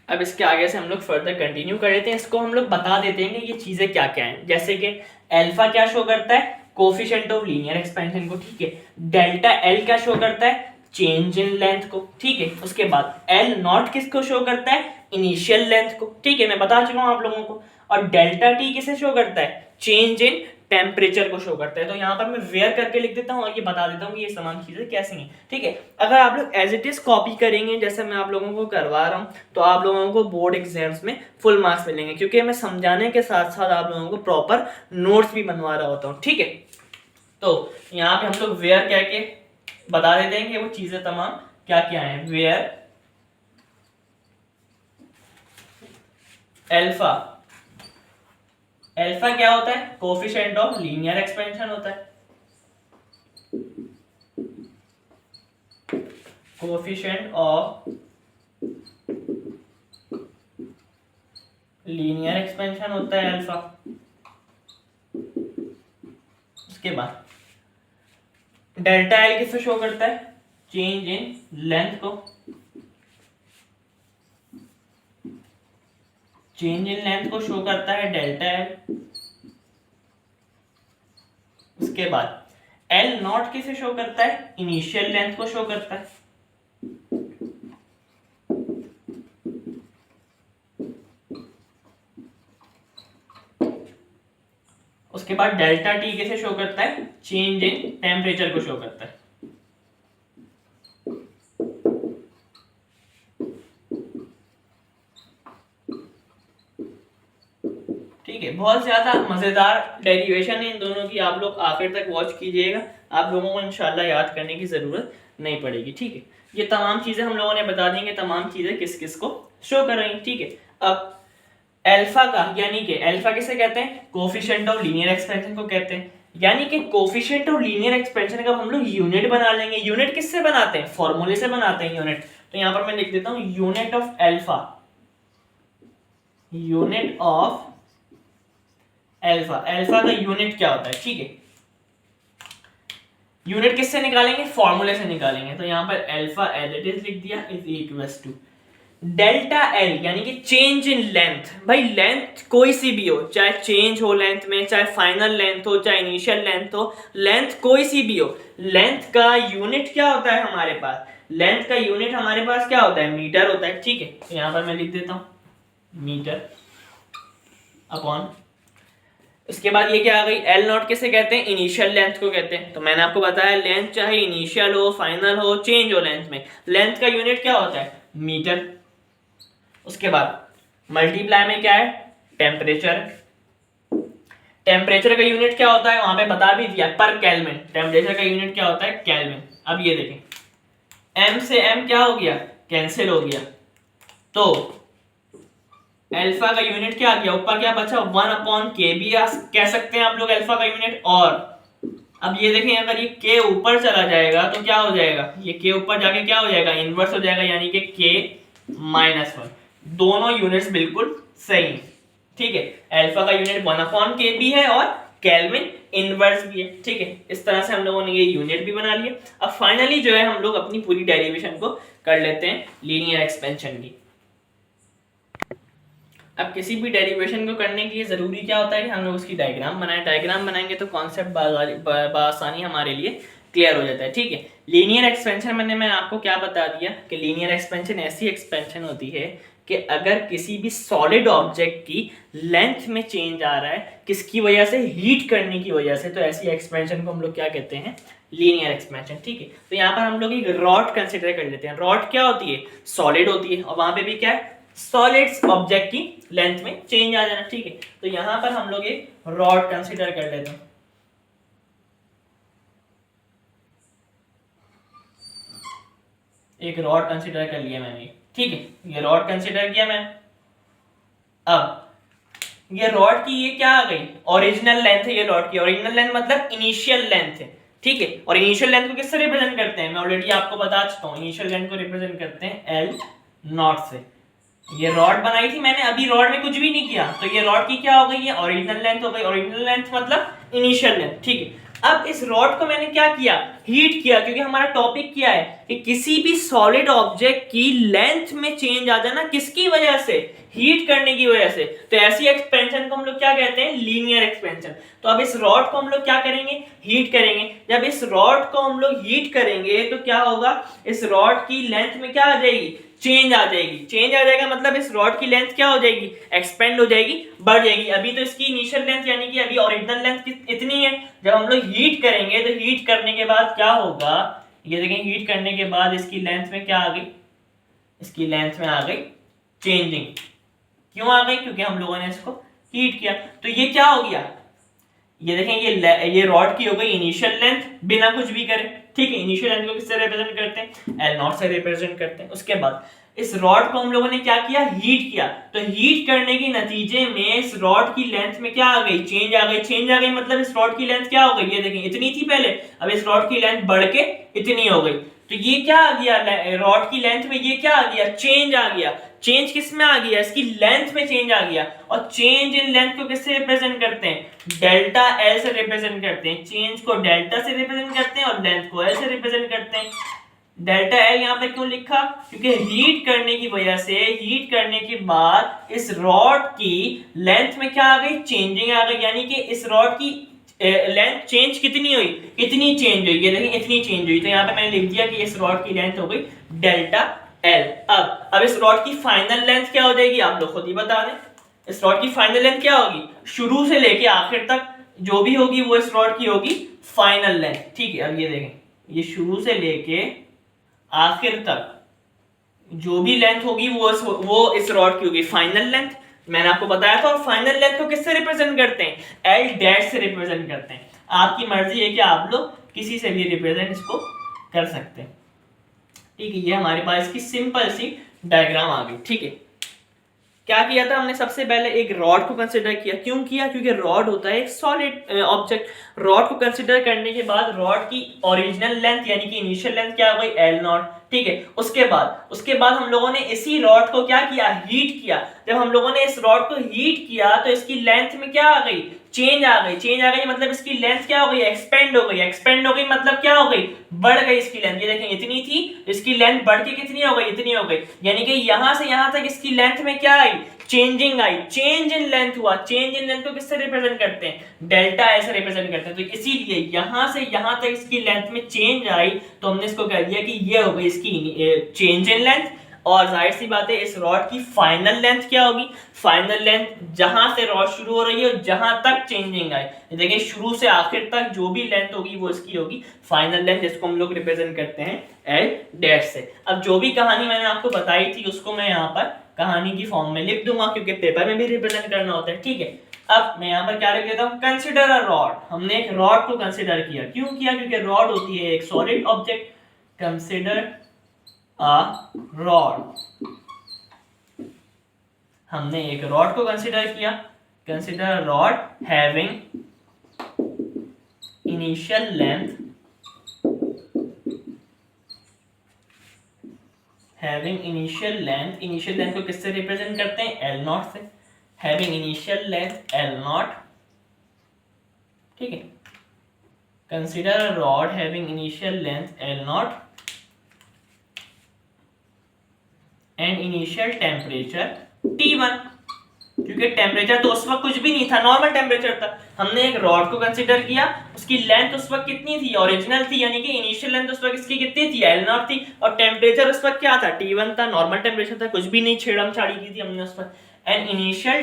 अब इसके आगे से हम लोग फर्दर कंटिन्यू कर लेते हैं। इसको हम लोग बता देते हैं कि ये चीजें क्या क्या हैं। जैसे कि अल्फा क्या शो करता है? कोफिशिएंट ऑफ लीनियर एक्सपेंशन को। ठीक है, डेल्टा एल क्या शो करता है? चेंज इन लेंथ को। ठीक है, उसके बाद एल नॉट किसको शो करता है? इनिशियल लेंथ को। ठीक है, मैं बता चुका हूं आप लोगों को। और डेल्टा टी किसे शो करता है? चेंज इन टेम्परेचर को शो करता है। तो यहाँ पर मैं वेयर करके लिख देता हूँ और ये बता देता हूँ कि ये तमाम चीजें कैसी हैं। ठीक है, अगर आप लोग एज इट इज कॉपी करेंगे जैसे मैं आप लोगों को करवा रहा हूँ तो आप लोगों को बोर्ड एग्जाम्स में फुल मार्क्स मिलेंगे क्योंकि मैं समझाने के साथ साथ आप लोगों को प्रॉपर नोट्स भी बनवा रहा होता हूँ। ठीक है, तो यहाँ पे हम लोग वेयर कह के बता देते हैं कि वो चीजें तमाम क्या क्या है। वेयर अल्फा, अल्फा क्या होता है? कोफिशिएंट ऑफ लीनियर एक्सपेंशन होता है। कोफिशिएंट ऑफ लीनियर एक्सपेंशन होता है अल्फा। उसके बाद डेल्टा एल किससे शो करता है? चेंज इन लेंथ को। चेंज इन लेंथ को शो करता है डेल्टा एल। उसके बाद एल नॉट किसे शो करता है? इनिशियल लेंथ को शो करता है। उसके बाद डेल्टा टी किसे शो करता है? चेंज इन टेम्परेचर को शो करता है। ठीक है, बहुत ज्यादा मजेदार डेरिवेशन है इन दोनों की, आप लोग आखिर तक वॉच कीजिएगा, आप लोगों को इंशाल्लाह याद करने की जरूरत नहीं पड़ेगी। ठीक है, ये तमाम चीजें हम लोगों ने बता दी हैं, तमाम चीजें किस किस को शो कर रही हैं। ठीक है, अब अल्फा का, यानी कि अल्फा किसे कहते हैं? कोफिशिएंट ऑफ लीनियर एक्सपेंशन को कहते हैं। यानी कि कोफिशिएंट ऑफ लीनियर एक्सपेंशन का हम लोग यूनिट बना लेंगे। यूनिट किससे बनाते हैं? फॉर्मूले से बनाते हैं यूनिट। तो यहां पर मैं लिख देता हूं unit of alpha, unit of alpha. Alpha का यूनिट क्या होता है? ठीक है, यूनिट किससे निकालेंगे? फॉर्मूले से निकालेंगे। तो यहां पर अल्फा एल इट इज लिख दिया is equals to delta L, यानी कि चेंज इन लेंथ। भाई लेंथ कोई सी भी हो, चाहे चेंज हो लेंथ में, चाहे फाइनल लेंथ हो, चाहे इनिशियल लेंथ हो, लेंथ कोई सी भी हो, लेंथ का यूनिट क्या होता है हमारे पास? लेंथ का यूनिट हमारे पास क्या होता है? मीटर होता है। ठीक है, तो यहां पर मैं लिख देता हूं मीटर अपॉन, इसके बाद ये क्या आ गई? एल नॉट किसे कहते हैं? इनिशियल लेंथ को कहते हैं। तो मैंने आपको बताया लेंथ चाहे इनिशियल हो, फाइनल हो, चेंज हो लेंथ में, लेंथ का यूनिट क्या होता है? मीटर। उसके बाद मल्टीप्लाई में क्या है? टेम्परेचर। टेम्परेचर का यूनिट क्या होता है? वहां पे बता भी दिया, पर केल्विन। टेम्परेचर का यूनिट क्या होता है? केल्विन। अब ये देखें, m से m क्या हो गया? कैंसिल हो गया। तो अल्फा का यूनिट क्या आ गया? ऊपर क्या बचा? 1/k भी कह सकते हैं आप लोग अल्फा का यूनिट। और अब ये देखें, अगर ये k ऊपर चला जाएगा तो क्या हो जाएगा? ये k ऊपर जाके क्या हो जाएगा? इनवर्स हो जाएगा, यानी कि k-1। दोनों यूनिट्स बिल्कुल सही हैं। ठीक है, अल्फा का यूनिट 1/k भी है और केल्विन इनवर्स भी है। ठीक है, इस तरह से हम लोगों ने ये यूनिट भी बना लिया। अब फाइनली जो है हम लोग अपनी पूरी डेरिवेशन को कर लेते हैं लीनियर एक्सपेंशन की। अब किसी भी डेरिवेशन को करने के लिए ज़रूरी क्या होता है कि हम लोग उसकी डायग्राम बनाएं। डायग्राम बनाएंगे तो कॉन्सेप्ट बआसानी हमारे लिए क्लियर हो जाता है। ठीक है, लीनियर एक्सपेंशन मैं आपको क्या बता दिया कि लीनियर एक्सपेंशन ऐसी एक्सपेंशन होती है कि अगर किसी भी सॉलिड ऑब्जेक्ट की लेंथ में चेंज आ रहा है, किसकी वजह से? हीट करने की वजह से, तो ऐसी एक्सपेंशन को हम लोग क्या कहते हैं? Linear expansion. ठीक है, तो यहाँ पर हम लोग एक रॉड कंसिडर कर लेते हैं। रॉड क्या होती है? सॉलिड होती है, और वहां पे भी क्या है? सॉलिड्स ऑब्जेक्ट की लेंथ में चेंज आ जाना। ठीक है, तो यहां पर हम लोग एक रॉड कंसीडर कर लेते हैं। एक रॉड कंसीडर कर लिया मैंने। ठीक है, ये रॉड कंसीडर किया मैंने। अब ये रॉड की ये क्या आ गई? ओरिजिनल लेंथ है ये रॉड की। ओरिजिनल लेंथ मतलब इनिशियल लेंथ है। ठीक है, और इनिशियल लेंथ को किससे रिप्रेजेंट करते हैं? मैं ऑलरेडी आपको बता चुका हूं, इनिशियल लेंथ को रिप्रेजेंट करते हैं एल नॉट से। ये रॉड बनाई थी मैंने, अभी रॉड में कुछ भी नहीं किया, तो ये रॉड की क्या हो गई? ये ओरिजिनल लेंथ हो गई। ओरिजिनल लेंथ मतलब इनिशियल लेंथ। ठीक है, अब इस रॉड को मैंने क्या किया? हीट किया, क्योंकि हमारा टॉपिक क्या है कि किसी भी सॉलिड ऑब्जेक्ट की लेंथ में चेंज आ जाना, किसकी वजह से? हीट करने की वजह से। तो ऐसी एक्सपेंशन को हम लोग क्या कहते हैं? Linear expansion. तो अब इस रॉड को हम लोग क्या करेंगे? हीट करेंगे। जब इस रॉड को हम लोग हीट करेंगे तो क्या होगा? इस रॉड की लेंथ में क्या आ जाएगी? चेंज आ जाएगी। चेंज आ जाएगा मतलब इस रॉड की लेंथ क्या हो जाएगी? एक्सपेंड हो जाएगी, बढ़ जाएगी। अभी तो इसकी इनिशियल लेंथ यानी कि अभी ओरिजिनल लेंथ इतनी है। जब हम लोग हीट करेंगे तो हीट करने के बाद क्या होगा? ये देखें, हीट करने के बाद इसकी लेंथ में क्या आ गई? इसकी लेंथ में आ गई चेंजिंग। क्यों आ गई? क्योंकि हम लोगों ने इसको हीट किया। तो ये क्या हो गया? ये देखें, ये रॉड की हो गई इनिशियल लेंथ बिना कुछ भी करे। ठीक है, इनिशियल लेंथ को किससे रिप्रेजेंट करते हैं? एल नॉट से रिप्रेजेंट करते हैं। उसके बाद इस रॉड को हम लोगों ने क्या किया? हीट किया। तो हीट करने के नतीजे में इस रॉड की लेंथ में क्या आ गई? चेंज आ गई। चेंज आ गई मतलब इस रॉड की लेंथ क्या हो गई? ये देखें, इतनी थी पहले, अब इस रॉड की लेंथ बढ़ के इतनी हो गई। तो ये क्या आ गया? रॉड की लेंथ में ये क्या आ गया? चेंज आ गया। चेंज किस में आ गया? इसकी लेंथ में चेंज आ गया। और चेंज इन लेंथ को किससे रिप्रेजेंट करते हैं? डेल्टा एल से रिप्रेजेंट करते हैं। चेंज को डेल्टा से रिप्रेजेंट करते हैं और लेंथ को एल से रिप्रेजेंट करते हैं। डेल्टा एल यहां पे क्यों लिखा? क्योंकि हीट करने की वजह से, हीट करने के बाद इस रॉड की लेंथ में क्या आ गई? चेंजिंग आ गई। यानी कि इस रॉड की लेंथ चेंज कितनी हुई, इतनी चेंज हुई, ये देखें इतनी चेंज हुई। तो यहाँ पे मैंने लिख दिया कि इस रॉड की लेंथ हो गई डेल्टा एल। अब इस रॉड की फाइनल लेंथ क्या हो जाएगी, आप लोग खुद ही बता दें। इस रॉड की फाइनल लेंथ क्या होगी, शुरू से लेके आखिर तक जो भी होगी वो इस रॉड की होगी फाइनल लेंथ। ठीक है, अब ये देखें, ये शुरू से लेके आखिर तक जो भी लेंथ होगी वो इस रॉड की होगी फाइनल लेंथ। मैंने आपको बताया था। और फाइनल लेंथ को किससे रिप्रेजेंट करते हैं, एल डैश से रिप्रेजेंट करते हैं। आपकी मर्जी है कि आप लोग किसी से भी रिप्रेजेंट इसको कर सकते हैं। ठीक है, ये हमारे पास इसकी सिंपल सी डायग्राम आ गई। ठीक है, क्या किया था हमने, सबसे पहले एक रॉड को कंसिडर किया। क्यों किया, क्योंकि रॉड होता है एक सॉलिड ऑब्जेक्ट। रॉड को कंसिडर करने के बाद रॉड की ओरिजिनल लेंथ यानी कि इनिशियल लेंथ क्या हो गई, एल नॉट। ठीक है, उसके बाद हम लोगों ने इसी रॉड को क्या किया, हीट किया। जब हम लोगों ने इस रॉड को हीट किया तो इसकी लेंथ में क्या आ गई, चेंज आ गई मतलब इसकी लेंथ क्या हो गई, एक्सपेंड हो गई मतलब क्या हो गई, बढ़ गई इसकी लेंथ। ये देखें इतनी थी, इसकी लेंथ बढ़ के कितनी हो गई, इतनी हो गई। यानी कि यहां से यहां तक इसकी लेंथ में क्या आई, चेंजिंग आई, चेंज इन लेंथ हुआ। चेंज इन लेंथ को किससे रिप्रेजेंट करते हैं, डेल्टा एल से रिप्रेजेंट करते हैं। तो इसीलिए यहां से यहां तक इसकी लेंथ में चेंज आई तो हमने इसको कह दिया कि ये हो गई इसकी चेंज इन लेंथ। और जाहिर सी बात है इस रॉड की फाइनल लेंथ क्या होगी, फाइनल लेंथ जहां से रॉड शुरू हो रही है जहां तक चेंजिंग आई। देखिए शुरू से आखिर तक जो भी लेंथ होगी वो इसकी होगी फाइनल लेंथ, जिसको हम लोग रिप्रेजेंट करते हैं एल डैश से। अब जो भी कहानी मैंने आपको बताई थी उसको मैं यहाँ पर कहानी की फॉर्म में लिख दूंगा क्योंकि पेपर में भी रिप्रेजेंट करना होता है। ठीक है, अब मैं यहाँ पर क्या लिख देता हूँ, कंसिडर अ रॉड। हमने एक रॉड को कंसिडर किया। क्यों किया, क्योंकि रॉड होती है एक solid object. Consider a rod, हमने एक रॉड को कंसिडर किया। Consider rod having initial length, initial length को किससे रिप्रेजेंट करते हैं, एल नॉट से। Having initial length L not. ठीक है, consider a rod having initial length L not and initial temperature T1। क्योंकि टेम्परेचर तो उस वक्त कुछ भी नहीं था, नॉर्मल टेम्परेचर था। हमने एक रॉड को कंसीडर किया, उसकी लेंथ उस वक्त कितनी थी, ओरिजिनल थी, यानी कि इनिशियल लेंथ उस वक्त इसकी कितनी थी, एल नॉट थी। और टेम्परेचर उस वक्त क्या था, T1 था, नॉर्मल टेम्परेचर था, कुछ भी नहीं छेड़म छाड़ी की थी हमने उस पर। And initial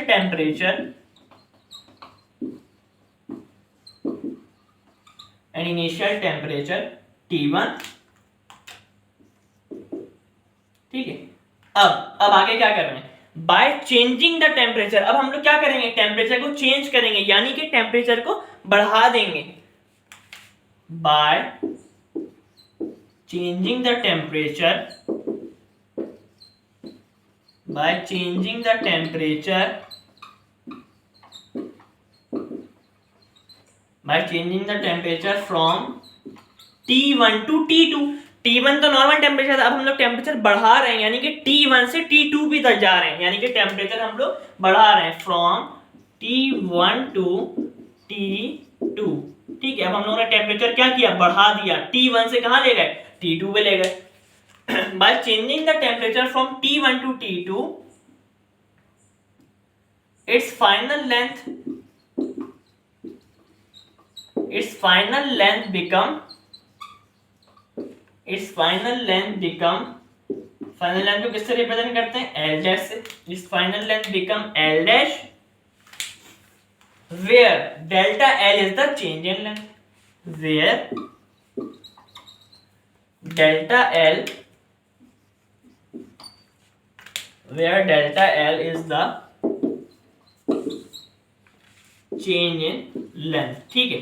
temperature T1। ठीक है, अब आगे क्या कर रहे हैं, बाय चेंजिंग द टेम्परेचर। अब हम लोग क्या करेंगे, टेम्परेचर को चेंज करेंगे, यानी कि टेम्परेचर को बढ़ा देंगे। By changing the temperature, from T1 to T2। T1 तो नॉर्मल टेम्परेचर था, अब हम लोग टेम्परेचर बढ़ा रहे हैं, यानी कि T1 से T2 भी तक जा रहे हैं, यानी कि टेम्परेचर हम लोग बढ़ा रहे हैं फ्रॉम T1 टू T2। ठीक है, अब हम लोगों ने टेम्परेचर क्या किया, बढ़ा दिया। T1 से कहां ले गए, T2 पे ले गए। By changing the temperature from T1 to T2, its final length become final length को किससे रिप्रेजेंट करते हैं, एल डैश से। इस final length become L dash where delta L is the change in length, where delta L is the change in length. ठीक है,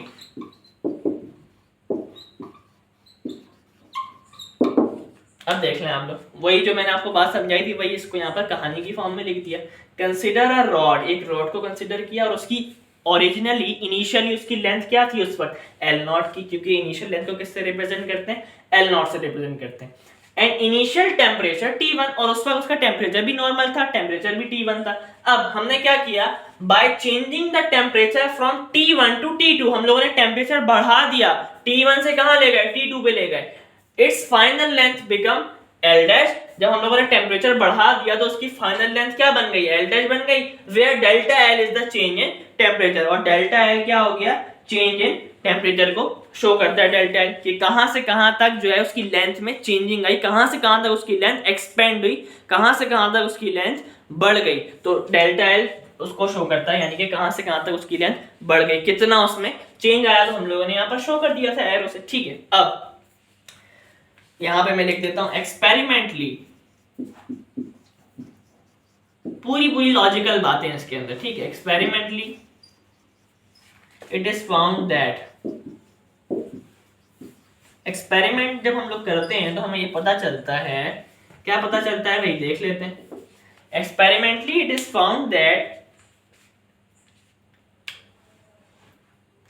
अब देख लें आप लोग, वही जो मैंने आपको बात समझाई थी वही इसको यहाँ पर कहानी की फॉर्म में लिख दिया। कंसिडर अ रॉड, एक रॉड को कंसिडर किया और उसकी ओरिजिनली इनिशियली उसकी लेंथ क्या थी उस वक्त, एल नॉट की, क्योंकि इनिशियल लेंथ को किससे रिप्रेजेंट करते हैं, एल नॉट से रिप्रेजेंट करते हैं। एंड इनिशियल टेम्परेचर T1, और उस वक्त उसका टेम्परेचर भी नॉर्मल था, टेम्परेचर भी T1 था। अब हमने क्या किया, by changing the temperature from T1 to T2, हम लोगों ने टेम्परेचर बढ़ा दिया, T1 से कहां ले गए, T2 पे ले गए। It's final length become L dash. जब हम लोगों ने टेम्परेचर बढ़ा दिया तो उसकी फाइनल लेंथ क्या बन गई, एल डैश बन गई, where delta L is the change in temperature. और डेल्टा एल क्या हो गया, चेंज इन टेम्परेचर को शो करता है डेल्टा एल, कि कहां से कहां तक जो है उसकी लेंथ में चेंजिंग आई, कहां से कहां तक उसकी लेंथ एक्सपेंड हुई, कहां से कहां तक उसकी लेंथ बढ़ गई। तो डेल्टा एल उसको शो करता है, यानी कि कहां से कहां तक उसकी लेंथ बढ़ गई, कितना उसमें चेंज आया, तो हम लोगों ने यहाँ पर शो कर दिया था एरो से। ठीक है, अब यहां पे मैं लिख देता हूं एक्सपेरिमेंटली, पूरी पूरी लॉजिकल बातें इसके अंदर। ठीक है, experimentally it is found that, experiment जब हम लोग करते हैं तो हमें ये पता चलता है, क्या पता चलता है भाई, देख लेते हैं। Experimentally it is found that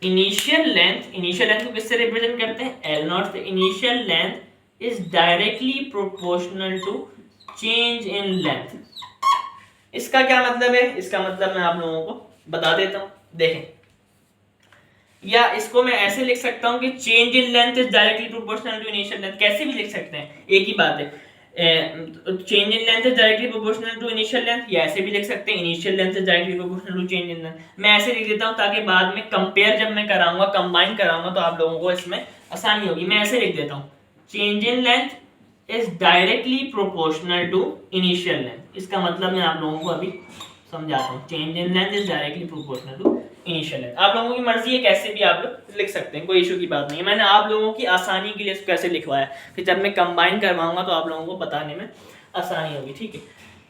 initial length को किससे रिप्रेजेंट करते हैं, एल नॉट से। Initial length is directly proportional to change in length. इसका क्या मतलब है, इसका मतलब मैं आप लोगों को बता देता हूं, देखें, या इसको मैं ऐसे लिख सकता हूं कि change in length is directly proportional to initial length, कैसे भी लिख सकते हैं, एक ही बात है। Change in length is directly proportional to initial length, या ऐसे भी लिख सकते हैं initial length is directly proportional to change in length. मैं ऐसे लिख देता हूं ताकि बाद में कंपेयर जब मैं कराऊंगा, कंबाइन कराऊंगा, तो आप लोगों को इसमें आसानी होगी। मैं ऐसे लिख देता हूं, change in length is directly proportional to initial length. इसका मतलब मैं आप लोगों को अभी समझाता हूं, change in length is directly proportional to initial length. आप लोगों की मर्जी है, कैसे भी आप लोग लिख सकते हैं, कोई इशू की बात नहीं है। मैंने आप लोगों की आसानी के लिए इसको कैसे लिखवाया, फिर जब मैं कंबाइन करवाऊंगा तो आप लोगों को बताने में आसानी होगी। ठीक है,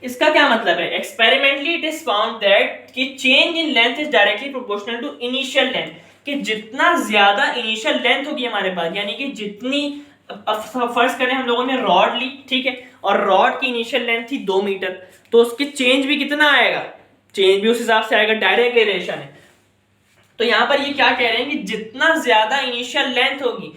इसका क्या मतलब है, experimentally it is found that कि change in length is directly proportional to initial length, कि जितना ज्यादा इनिशियल लेंथ होगी हमारे पास, यानी कि जितनी, फर्ज करें हम लोगों ने रॉड ली, ठीक है, और रॉड की इनिशियल लेंथ थी 2 मीटर, तो उसकी चेंज भी कितना आएगा, चेंज भी उस हिसाब से आएगा, डायरेक्ट रिलेशन है। तो यहाँ पर ये क्या कह रहे हैं कि जितना ज्यादा इनिशियल लेंथ होगी,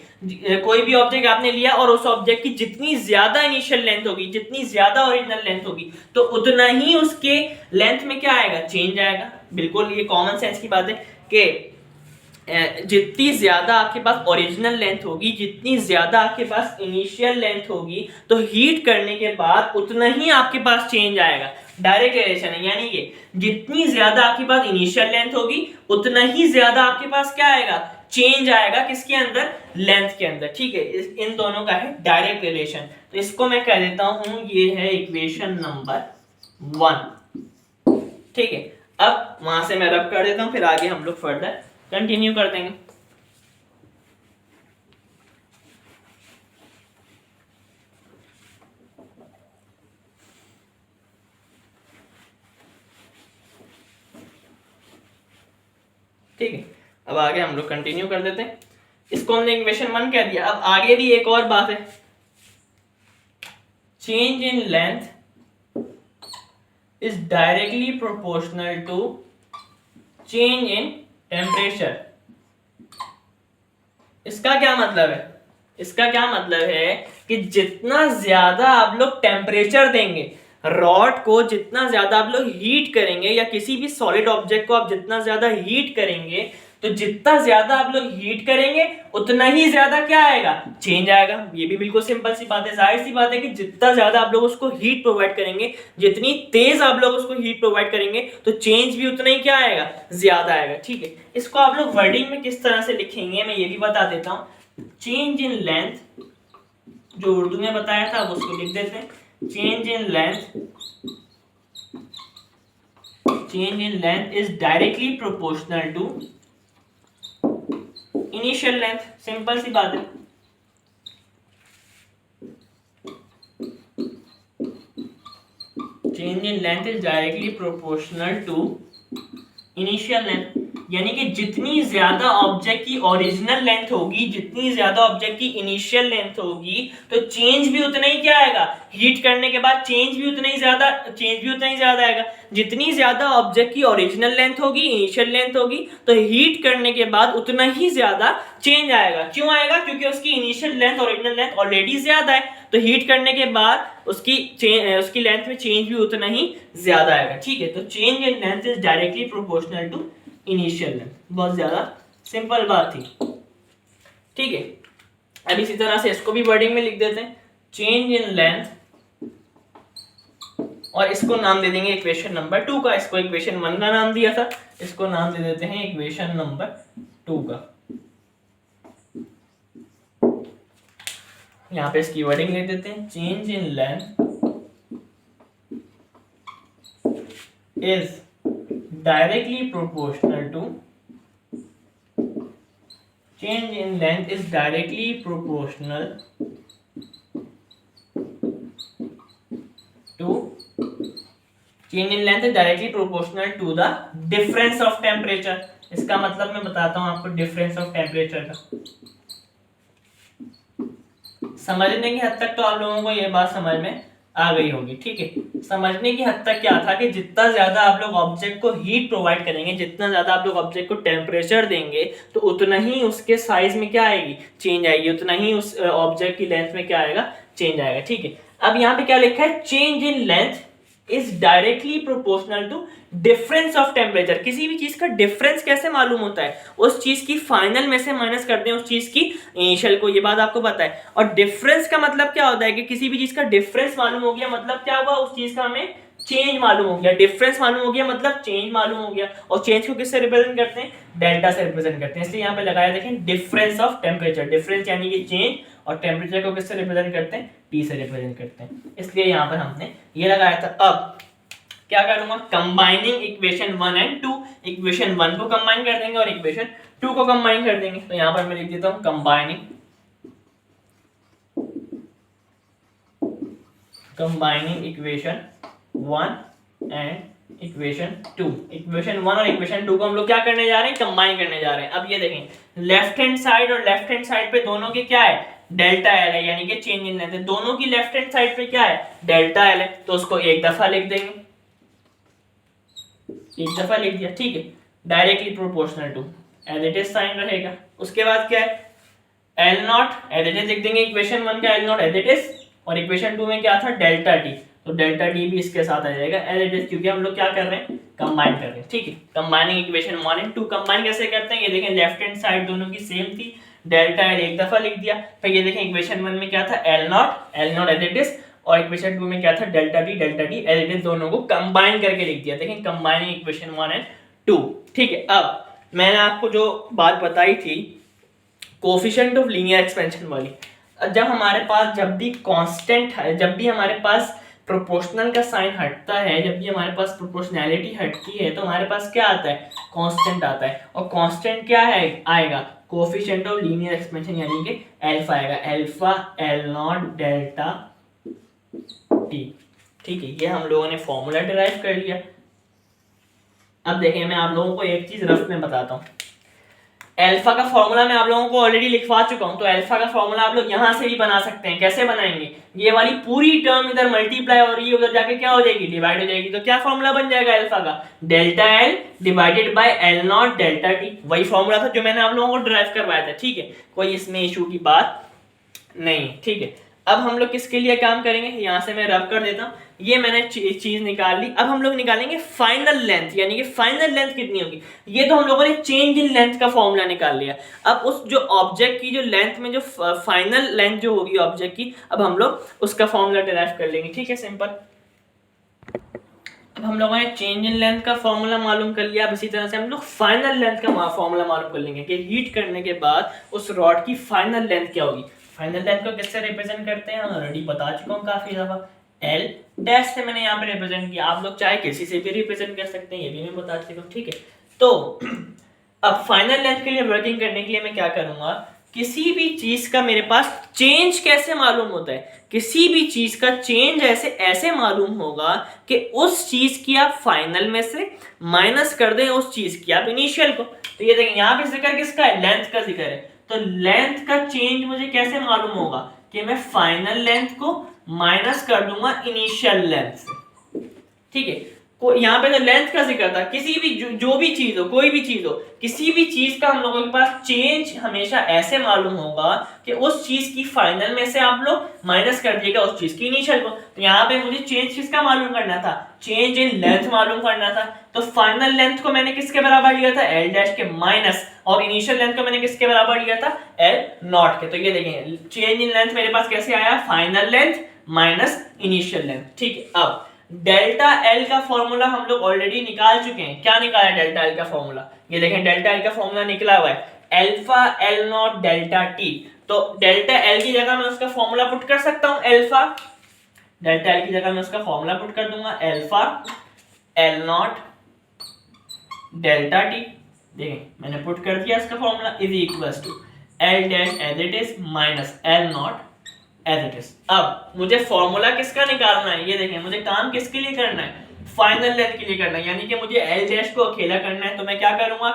कोई भी ऑब्जेक्ट आपने लिया और उस ऑब्जेक्ट की जितनी ज्यादा इनिशियल लेंथ होगी, जितनी ज्यादा ओरिजिनल लेंथ होगी, तो उतना ही उसके लेंथ में क्या आएगा, चेंज आएगा। बिल्कुल ये कॉमन सेंस की बात है कि जितनी ज्यादा आपके पास ओरिजिनल लेंथ होगी, जितनी ज्यादा आपके पास इनिशियल लेंथ होगी, तो हीट करने के बाद उतना ही आपके पास चेंज आएगा। डायरेक्ट रिलेशन है, यानी कि जितनी ज्यादा आपके पास इनिशियल लेंथ होगी, उतना ही ज्यादा आपके पास क्या आएगा, चेंज आएगा, किसके अंदर, लेंथ के अंदर। ठीक है, इन दोनों का है डायरेक्ट रिलेशन। तो इसको मैं कह देता हूं, ये है इक्वेशन नंबर 1। ठीक है, अब वहां से मैं रब कर देता हूं, फिर आगे हम लोग फर्दर कंटिन्यू कर देंगे। ठीक है, अब आगे हम लोग कंटिन्यू कर देते हैं। इसको हमने इक्वेशन 1 कह दिया। अब आगे भी एक और बात है, change in length is directly proportional to change in temperature. इसका क्या मतलब है, इसका क्या मतलब है कि जितना ज्यादा आप लोग टेम्परेचर देंगे, रॉड को जितना ज्यादा आप लोग हीट करेंगे, या किसी भी सॉलिड ऑब्जेक्ट को आप जितना ज्यादा हीट करेंगे, तो जितना ज्यादा आप लोग हीट करेंगे उतना ही ज्यादा क्या आएगा, चेंज आएगा। ये भी बिल्कुल सिंपल सी बात है, जाहिर सी बात है कि जितना ज्यादा आप लोग उसको हीट प्रोवाइड करेंगे, जितनी तेज आप लोग उसको हीट प्रोवाइड करेंगे, तो चेंज भी उतना ही क्या आएगा, ज्यादा आएगा। ठीक है, इसको आप लोग वर्डिंग में किस तरह से लिखेंगे मैं ये भी बता देता हूं। चेंज इन लेंथ, जो उर्दू में बताया था उसको लिख देते हैं, change in length is directly proportional to initial length. Simple सी बात है। Change in length is directly proportional to initial length, यानी कि जितनी ज्यादा ऑब्जेक्ट की ओरिजिनल लेंथ होगी, जितनी ज्यादा ऑब्जेक्ट की इनिशियल लेंथ होगी, तो चेंज भी उतना ही क्या आएगा, हीट करने के बाद चेंज भी उतना ही ज्यादा आएगा। जितनी ज्यादा ऑब्जेक्ट की ओरिजिनल लेंथ होगी, इनिशियल लेंथ होगी, तो हीट करने के बाद उतना ही ज्यादा चेंज आएगा। क्यों आएगा, क्योंकि उसकी initial length original length already ज्यादा है, तो हीट करने के बाद उसकी लेंथ में चेंज भी उतना ही ज्यादा आएगा। ठीक है, तो change in length is directly proportional to initial length. बहुत ज्यादा सिंपल बात थी। ठीक है, अब इसी तरह से इसको भी वर्डिंग में लिख देते हैं, चेंज इन लेंथ, और इसको नाम दे देंगे इक्वेशन नंबर 2 का। इसको इक्वेशन 1 का नाम दिया था, इसको नाम दे देते हैं इक्वेशन नंबर 2 2 का। यहाँ पे इसकी वर्डिंग लिख देते हैं, change in length is directly proportional to, change in length is directly proportional to, change in length is directly proportional to the difference of temperature। इसका मतलब मैं बताता हूं आपको डिफरेंस ऑफ टेम्परेचर का। समझने की हद तक तो आप लोगों को ये बात समझ में आ गई होगी, ठीक है। समझने की हद तक क्या था कि जितना ज्यादा आप लोग ऑब्जेक्ट को हीट प्रोवाइड करेंगे, जितना ज्यादा आप लोग ऑब्जेक्ट को टेम्परेचर देंगे, तो उतना ही उसके साइज में क्या आएगी, चेंज आएगी, उतना ही उस ऑब्जेक्ट की लेंथ में क्या आएगा, चेंज आएगा, ठीक है। अब यहाँ पे क्या लिखा है, change in length is directly proportional to difference of temperature. किसी भी चीज का डिफरेंस कैसे मालूम होता है, उस चीज की फाइनल में से माइनस कर दें उस चीज की इनिशियल को, ये बात आपको पता है। और डिफरेंस का मतलब क्या होता है कि किसी भी चीज का डिफरेंस मालूम हो गया मतलब क्या हुआ, उस चीज का हमें चेंज मालूम हो गया। डिफरेंस मालूम हो गया मतलब चेंज मालूम हो गया। और चेंज को किससे रिप्रेजेंट करते हैं, डेल्टा से रिप्रेजेंट करते हैं। इसलिए यहाँ पे लगाया देखें डिफरेंस ऑफ टेम्परेचर, डिफरेंस यानी कि चेंज, और टेम्परेचर को किससे रिप्रेजेंट करते हैं, टी से रिप्रेजेंट करते हैं, इसलिए यहाँ पर हमने ये लगाया था। अब क्या करूंगा, कंबाइनिंग इक्वेशन 1 एंड 2, इक्वेशन 1 को कंबाइन कर देंगे और इक्वेशन 2 को कंबाइन कर देंगे। तो यहां पर मैं लिख देता हूं combining equation 1 and equation 2। Equation 1 और इक्वेशन 2 को हम लोग क्या करने जा रहे हैं, कंबाइन करने जा रहे हैं। अब ये देखें, लेफ्ट हैंड साइड और लेफ्ट हैंड साइड पे दोनों के क्या है, डेल्टा एल है, यानी कि चेंज इन लेंथ है। दोनों की लेफ्ट हैंड साइड पे क्या है, डेल्टा एल है, तो उसको एक दफा लिख देंगे, एक दफा लिख दिया, ठीक है। Directly proportional to, as it is sign रहेगा। उसके बाद क्या है, L naught as it is लिख देंगे, इक्वेशन 1 का L naught as it is, और इक्वेशन 2 में क्या था, डेल्टा टी, तो डेल्टा टी भी इसके साथ आ जाएगा एज इट इज, क्योंकि हम लोग क्या कर रहे हैं, कंबाइन कर रहे हैं, ठीक है। कंबाइनिंग इक्वेशन 1 एंड 2 कंबाइन कैसे करते हैं, ये देखें लेफ्ट हैंड साइड दोनों की सेम थी, डेल्टा एल एक दफा लिख दिया। फिर ये देखें इक्वेशन 1 में क्या था, L naught as it is, और इक्वेशन 2 में क्या था, delta T as it is, दोनों को कंबाइन करके लिख दिया। देखें कंबाइनिंग इक्वेशन 1 एंड 2, ठीक है। अब मैंने आपको जो बात बताई थी कोएफिशिएंट ऑफ लीनियर एक्सपेंशन वाली, जब हमारे पास जब भी कांस्टेंट है, जब भी हमारे पास प्रोपोर्शनल का साइन हटता है, जब भी हमारे पास प्रोपोर्शनैलिटी हटती है, तो हमारे पास क्या आता है, कांस्टेंट आता है। और कांस्टेंट क्या है, आएगा कोएफिशिएंट ऑफ लीनियर एक्सपेंशन, यानी कि अल्फा आएगा, alpha L naught delta T, ठीक है। ये हम लोगों ने फॉर्मूला डिराइव कर लिया। अब देखें, मैं आप लोगों को एक चीज रफ में बताता हूँ। अल्फा का फॉर्मूला मैं आप लोगों को ऑलरेडी लिखवा चुका हूं, तो अल्फा का फॉर्मूला आप लोग यहां से भी बना सकते हैं। कैसे बनाएंगे, ये वाली पूरी टर्म इधर मल्टीप्लाई हो रही है, उधर जाके क्या हो जाएगी, डिवाइड हो जाएगी। तो क्या फॉर्मूला बन जाएगा अल्फा का, delta L divided by L naught delta T. वही फॉर्मूला था जो मैंने आप लोगों को डिराइव करवाया था, ठीक है। कोई इसमें इशू की बात नहीं, ठीक है। अब हम लोग किसके लिए काम करेंगे, यहां से मैं रब कर देता हूं, ये मैंने चीज निकाल ली। अब हम लोग निकालेंगे फाइनल लेंथ, यानी कि फाइनल लेंथ कितनी होगी। ये तो हम लोगों ने चेंज इन लेंथ का फॉर्मूला निकाल लिया। अब उस जो ऑब्जेक्ट की जो लेंथ में जो फाइनल लेंथ जो होगी ऑब्जेक्ट की, अब हम लोग उसका फॉर्मूला डिराइव कर लेंगे, ठीक है, सिंपल। अब हम लोगों ने चेंज इन लेंथ का फॉर्मूला मालूम कर लिया। अब इसी तरह से हम लोग फाइनल लेंथ का फॉर्मूला मालूम कर लेंगे कि हीट करने के बाद उस रॉड की फाइनल लेंथ क्या होगी। फाइनल लेंथ को किससे रिप्रेजेंट करते हैं, ऑलरेडी बता चुका हूँ काफी दफा, एल डैश से मैंने यहाँ पे रिप्रेजेंट किया। आप लोग चाहे किसी से भी रिप्रेजेंट कर सकते हैं, ये भी मैं बता चुका हूँ, ठीक है। तो अब फाइनल लेंथ के लिए वर्किंग करने के लिए मैं क्या करूंगा, किसी भी चीज का मेरे पास चेंज कैसे मालूम होता है, किसी भी चीज का चेंज ऐसे मालूम होगा कि उस चीज की आप फाइनल में से माइनस कर दें उस चीज की आप इनिशियल को। तो ये देखें यहाँ पे जिक्र किसका है, लेंथ का जिक्र है। तो लेंथ का चेंज मुझे कैसे मालूम होगा कि मैं फाइनल लेंथ को माइनस कर दूंगा इनिशियल लेंथ से, ठीक है। यहाँ पे तो लेंथ का जिक्र था, किसी भी जो भी चीज हो, कोई भी चीज हो, किसी भी चीज का हम लोगों के पास चेंज हमेशा ऐसे मालूम होगा कि उस चीज की फाइनल में से आप लोग माइनस कर दिएगा उस चीज की इनिशियल को। तो यहाँ पे मुझे चेंज किसका मालूम करना था, चेंज इन लेंथ मालूम करना था। तो फाइनल लेंथ को मैंने किसके बराबर लिया था, एल डैश के माइनस, और इनिशियल लेंथ को मैंने किसके बराबर लिया था, एल नॉट के। तो ये देखें चेंज इन लेंथ मेरे पास कैसे आया, final length minus initial length, ठीक है। अब डेल्टा एल का फॉर्मूला हम लोग ऑलरेडी निकाल चुके हैं। क्या निकाला डेल्टा एल का फॉर्मूला, ये देखें डेल्टा एल का फॉर्मूला निकला हुआ है, alpha L naught delta T. तो डेल्टा एल की जगह मैं उसका फॉर्मूला पुट कर सकता हूं अल्फा, डेल्टा एल की जगह मैं उसका फॉर्मूला पुट कर दूंगा alpha L naught delta T. देखें मैंने पुट कर दिया इसका formula is equals to L dash as it is minus L naught as it is. अब मुझे फॉर्मूला किसका निकालना है, ये देखें मुझे काम किसके लिए करना है, फाइनल लेंथ के लिए करना है, यानी कि मुझे एल डैश को अकेला करना है। तो मैं क्या करूंगा,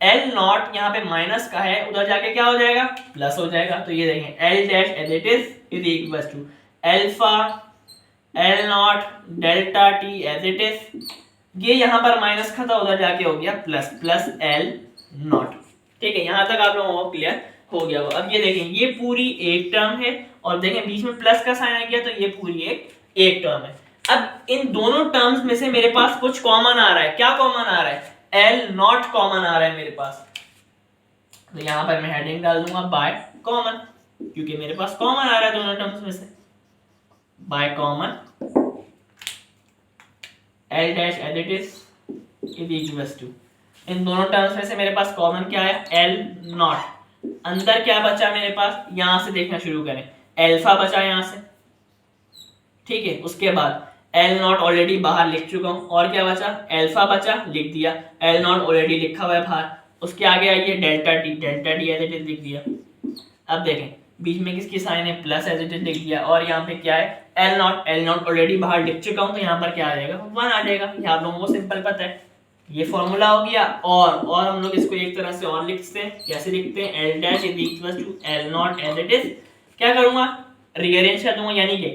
एल नॉट यहाँ पे माइनस का है, उधर जाके क्या हो जाएगा, प्लस हो जाएगा। तो ये देखें L dash as it is equals to alpha L naught delta T as it is. ये यहाँ पर माइनस का था, उधर जाके हो गया प्लस, प्लस एल नॉट। ठीक है, यहाँ तक आप लोगों को क्लियर हो गया। अब ये देखें ये पूरी एक टर्म है और देखें बीच में प्लस का साइन आ गया, तो ये पूरी एक टर्म है। अब इन दोनों टर्म्स में से मेरे पास कुछ कॉमन आ रहा है। क्या कॉमन आ रहा है, एल नॉट कॉमन आ रहा है मेरे पास। तो यहाँ पर मैं हेडिंग डाल दूंगा बाय कॉमन, क्योंकि मेरे पास कॉमन आ रहा है दोनों टर्म्स में से। By common L dash as it is equals to, इन दोनों टर्म्स में से मेरे पास कॉमन क्या है, एल नॉट। अंदर क्या बचा मेरे पास, यहां से देखना शुरू करें, अल्फा बचा यहां से। ठीक है, उसके बाद एल नॉट ऑलरेडी बाहर लिख चुका हूं, और क्या बचा, अल्फा बचा, लिख दिया, एल नॉट ऑलरेडी लिखा हुआ है बाहर। उसके आगे आइए delta T as it is लिख दिया। अब देखें बीच में किसकी साइन है, प्लस एज इट इज लिख दिया, और यहाँ पे क्या है, एल नॉट ऑलरेडी बाहर लिख चुका हूं, तो यहाँ पर क्या आ जाएगा, 1 आ जाएगा। ये आप लोगों को सिंपल पता है, ये फॉर्मूला हो गया। और हम लोग इसको एक तरह से और लिखते हैं, कैसे लिखते हैं, L dash is equal to L naught as it is, क्या करूंगा, रीअरेंज कर दूंगा, यानी कि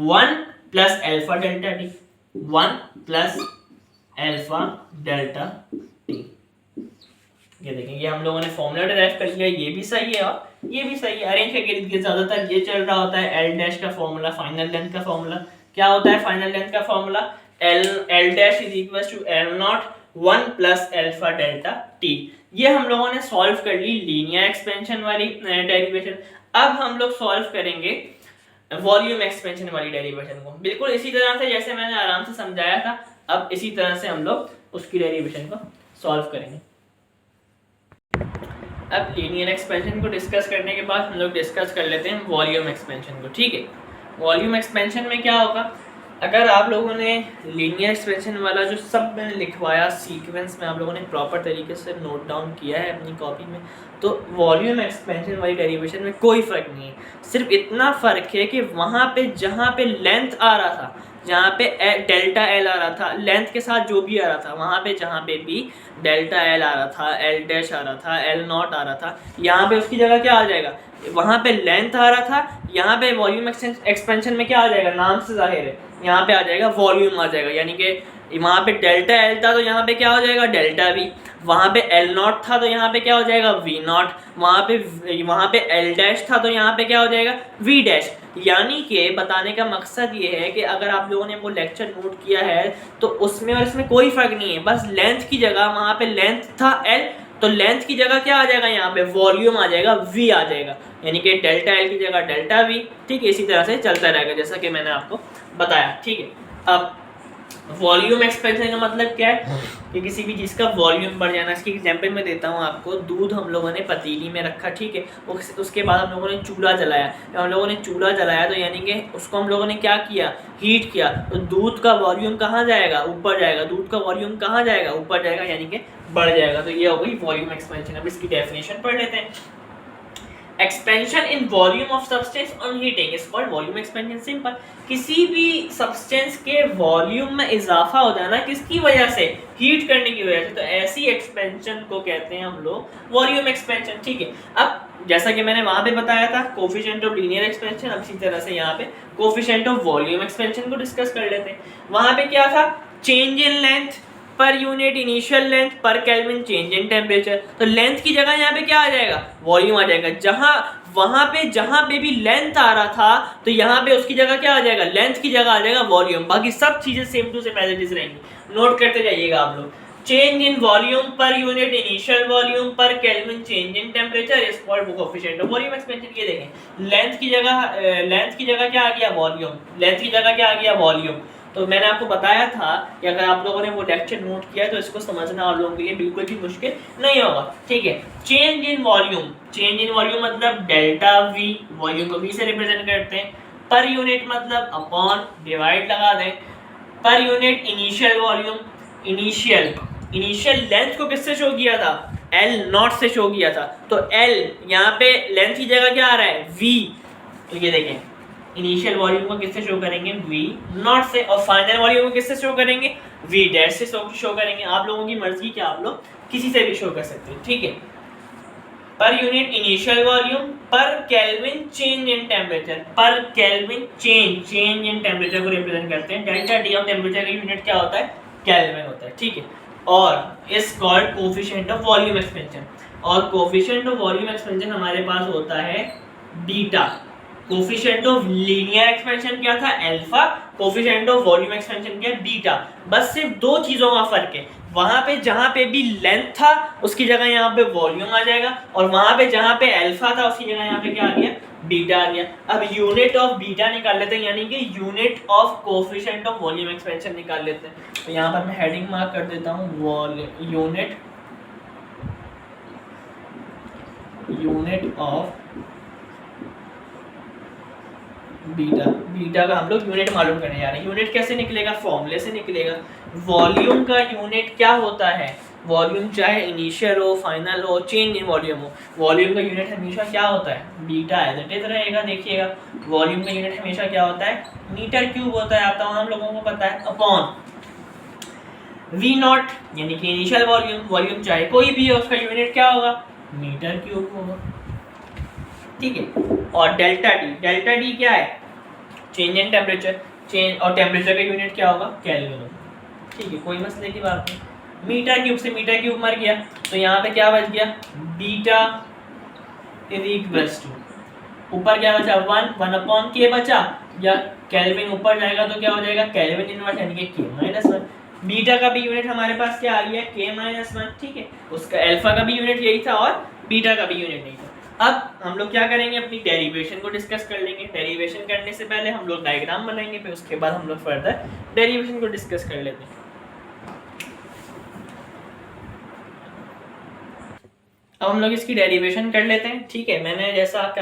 1 plus alpha delta T, 1 plus alpha delta T. ये देखें ये हम लोगों ने फॉर्मूला डिराइव कर लिया, ये भी सही है और ये भी सही है। अरेंज के इर्द गिर्द ज्यादातर ये चल रहा होता है, एल डैश का फॉर्मूला, फाइनल लेंथ का फॉर्मूला। क्या होता है फाइनल लेंथ का formula, L dash is equal to L naught 1 plus alpha delta T. ये हम लोगों ने सॉल्व कर ली लीनियर एक्सपेंशन वाली डेरिवेशन। अब हम लोग सॉल्व करेंगे वॉल्यूम एक्सपेंशन वाली डेरिवेशन को, बिल्कुल इसी तरह से जैसे मैंने आराम से समझाया था। अब इसी तरह से हम लोग उसकी डेरिवेशन को सॉल्व करेंगे। अब लीनियर एक्सपेंशन को डिस्कस करने के बाद हम लोग डिस्कस कर लेते हैं वॉल्यूम एक्सपेंशन को। ठीक है, वॉल्यूम एक्सपेंशन में क्या होगा, अगर आप लोगों ने लीनियर एक्सपेंशन वाला जो सब मैंने लिखवाया सीक्वेंस में आप लोगों ने प्रॉपर तरीके से नोट डाउन किया है अपनी कॉपी में, तो वॉल्यूम एक्सपेंशन वाली डेरिवेशन में कोई फ़र्क नहीं है। सिर्फ इतना फ़र्क है कि वहाँ पे जहाँ पे लेंथ आ रहा था, जहाँ पे डेल्टा एल आ रहा था, लेंथ के साथ जो भी आ रहा था, वहाँ पे जहाँ पे भी डेल्टा एल आ रहा था, एल डैश आ रहा था, एल नॉट आ रहा था, यहाँ पे उसकी जगह क्या आ जाएगा, वहाँ पे लेंथ आ रहा था, यहाँ पे वॉल्यूम एक्सपेंशन में क्या आ जाएगा, नाम से जाहिर है, यहाँ पे आ जाएगा वॉल्यूम आ जाएगा। यानी कि वहाँ पे डेल्टा एल था तो यहाँ पे क्या हो जाएगा, डेल्टा वी। वहाँ पे एल नॉट था तो यहाँ पे क्या हो जाएगा, वी नॉट। वहाँ पे एल डैश था तो यहाँ पे क्या हो जाएगा, वी डैश। यानी कि बताने का मकसद ये है कि अगर आप लोगों ने वो लेक्चर नोट किया है तो उसमें और इसमें कोई फ़र्क नहीं है, बस लेंथ की जगह वहाँ पे लेंथ था एल, तो लेंथ की जगह क्या आ जाएगा, यहाँ पे वॉल्यूम आ जाएगा, वी आ जाएगा। यानी कि डेल्टा एल की जगह डेल्टा वी। ठीक है, इसी तरह से चलता रहेगा जैसा कि मैंने आपको बताया। ठीक है, अब वॉल्यूम एक्सपेंशन का मतलब क्या है कि किसी भी चीज़ का वॉल्यूम बढ़ जाना। इसकी एग्जांपल मैं देता हूँ आपको। दूध हम लोगों ने पतीली में रखा, ठीक है, उसके बाद हम लोगों ने चूल्हा जलाया। जब हम लोगों ने चूल्हा जलाया तो यानी कि उसको हम लोगों ने क्या किया, हीट किया, तो दूध का वॉल्यूम कहाँ जाएगा, ऊपर जाएगा। दूध का वॉल्यूम कहाँ जाएगा, ऊपर जाएगा, यानी कि बढ़ जाएगा। तो ये हो गई वॉल्यूम एक्सपेंशन। अब इसकी डेफिनेशन पढ़ लेते हैं। Expansion in volume of substance on heating is called volume expansion. Simple, किसी भी सब्सटेंस के वॉल्यूम में इजाफा हो जाना किसकी वजह से, हीट करने की वजह से, तो ऐसी एक्सपेंशन को कहते हैं हम लोग वॉल्यूम एक्सपेंशन। ठीक है, अब जैसा कि मैंने वहां पे बताया था कोफिशिएंट ऑफ लीनियर एक्सपेंशन, अब इसी तरह से यहाँ पे कोफिशिएंट ऑफ वॉल्यूम एक्सपेंशन को डिस्कस कर लेते हैं। वहां पे क्या था, change in length per unit initial length per kelvin change in temperature. तो लेंथ की जगह यहाँ पे क्या आ जाएगा, वॉल्यूम आ जाएगा। जहाँ पे भी लेंथ आ रहा था तो यहाँ पे उसकी जगह क्या आ जाएगा, लेंथ की जगह आ जाएगा वॉल्यूम। बाकी सब चीजें same to same as it is रहेंगी। नोट करते जाइएगा आप लोग। चेंज इन वॉल्यूम पर यूनिट इनिशियल वॉल्यूम पर kelvin change in temperature is called coefficient of volume expansion. ये देखें, लेंथ की जगह क्या आ गया, वॉल्यूम। लेंथ की जगह क्या आ गया, वॉल्यूम। तो मैंने आपको बताया था कि अगर आप लोगों ने वो लेक्चर नोट किया है तो इसको समझना आप लोगों के लिए बिल्कुल भी मुश्किल नहीं होगा, ठीक है। Change in volume, change in volume मतलब डेल्टा वी, वॉल्यूम को वी से रिप्रेजेंट करते हैं। पर यूनिट मतलब अपॉन, डिवाइड लगा दें। पर unit initial volume, initial length को किससे शो किया था, एल नॉट से शो किया था। तो एल यहाँ पे लेंथ की जगह क्या आ रहा है, वी। तो ये देखें इनिशियल वॉल्यूम को किससे शो करेंगे, वी नॉट से, और फाइनल वॉल्यूम को किससे शो करेंगे, वी डैश से शो करेंगे। आप लोगों की मर्जी कि आप लोग किसी से भी शो कर सकते हैं, ठीक है। पर यूनिट इनिशियल वॉल्यूम, पर केल्विन चेंज इन टेम्परेचर, पर केल्विन चेंज इन टेम्परेचर को रिप्रेजेंट करते हैं। डेल्टा टी ऑफ टेम्परेचर का यूनिट क्या होता है, केल्विन होता है, ठीक है। और is called coefficient of volume expansion, और कोफिशिएंट ऑफ वॉल्यूम एक्सपेंशन हमारे पास होता है beta. Coefficient of linear expansion क्या था, alpha. Coefficient of volume expansion क्या है, बीटा। बस सिर्फ दो चीजों का फर्क है, वहां पे जहां पे भी लेंथ था उसकी जगह यहाँ पे वॉल्यूम आ जाएगा, और वहां पे जहां पे अल्फा था उसकी जगह यहाँ पे क्या आ गया, बीटा आ गया। अब यूनिट ऑफ बीटा निकाल लेते हैं, यानी कि unit of coefficient of volume expansion निकाल लेते हैं। तो यहाँ पर मैं हेडिंग मार्क कर देता हूँ, यूनिट ऑफ बीटा का हम लोग यूनिट मालूम करने जा रहे हैं। यूनिट कैसे निकलेगा, फॉर्मूले से निकलेगा। वॉल्यूम का यूनिट क्या होता है, वॉल्यूम चाहे इनिशियल हो, फाइनल हो, चेंज इन वॉल्यूम हो, वॉल्यूम का यूनिट हमेशा क्या होता है, बीटा एज इट इज रहेगा। देखिएगा वॉल्यूम का यूनिट हमेशा क्या होता है, मीटर क्यूब होता है, आप तमाम लोगों को पता है, अपॉन वी नॉट, यानी कि इनिशियल वॉल्यूम चाहे कोई भी हो उसका यूनिट क्या होगा, मीटर क्यूब होगा, ठीक है। और डेल्टा डी क्या है, चेंज इन टेम्परेचर, चेंज, और टेम्परेचर का यूनिट क्या होगा, केल्विन होगा, ठीक है, कोई मसले की बात नहीं। मीटर क्यूब से मीटर क्यूब मर गया, तो यहाँ पे क्या बच गया, बीटा इज इक्वल्स टू, ऊपर क्या बचा, 1 अपॉन के बचा, या केल्विन ऊपर जाएगा तो क्या हो जाएगा, केल्विन इनवर्स यानी कि K-1। बीटा का भी यूनिट हमारे पास क्या आ गया, K-1, ठीक है। उसका अल्फा का भी यूनिट यही था और बीटा का भी यूनिट यही था। अब हम लोग क्या करेंगे, अपनी डेरिवेशन को डिस्कस कर लेंगे। डेरिवेशन करने से पहले हम लोग डायग्राम बनाएंगे, फिर उसके बाद हम लोग फर्दर डेरिवेशन को डिस्कस कर लेते हैं। अब हम लोग इसकी डेरिवेशन कर लेते हैं, ठीक है। मैंने जैसा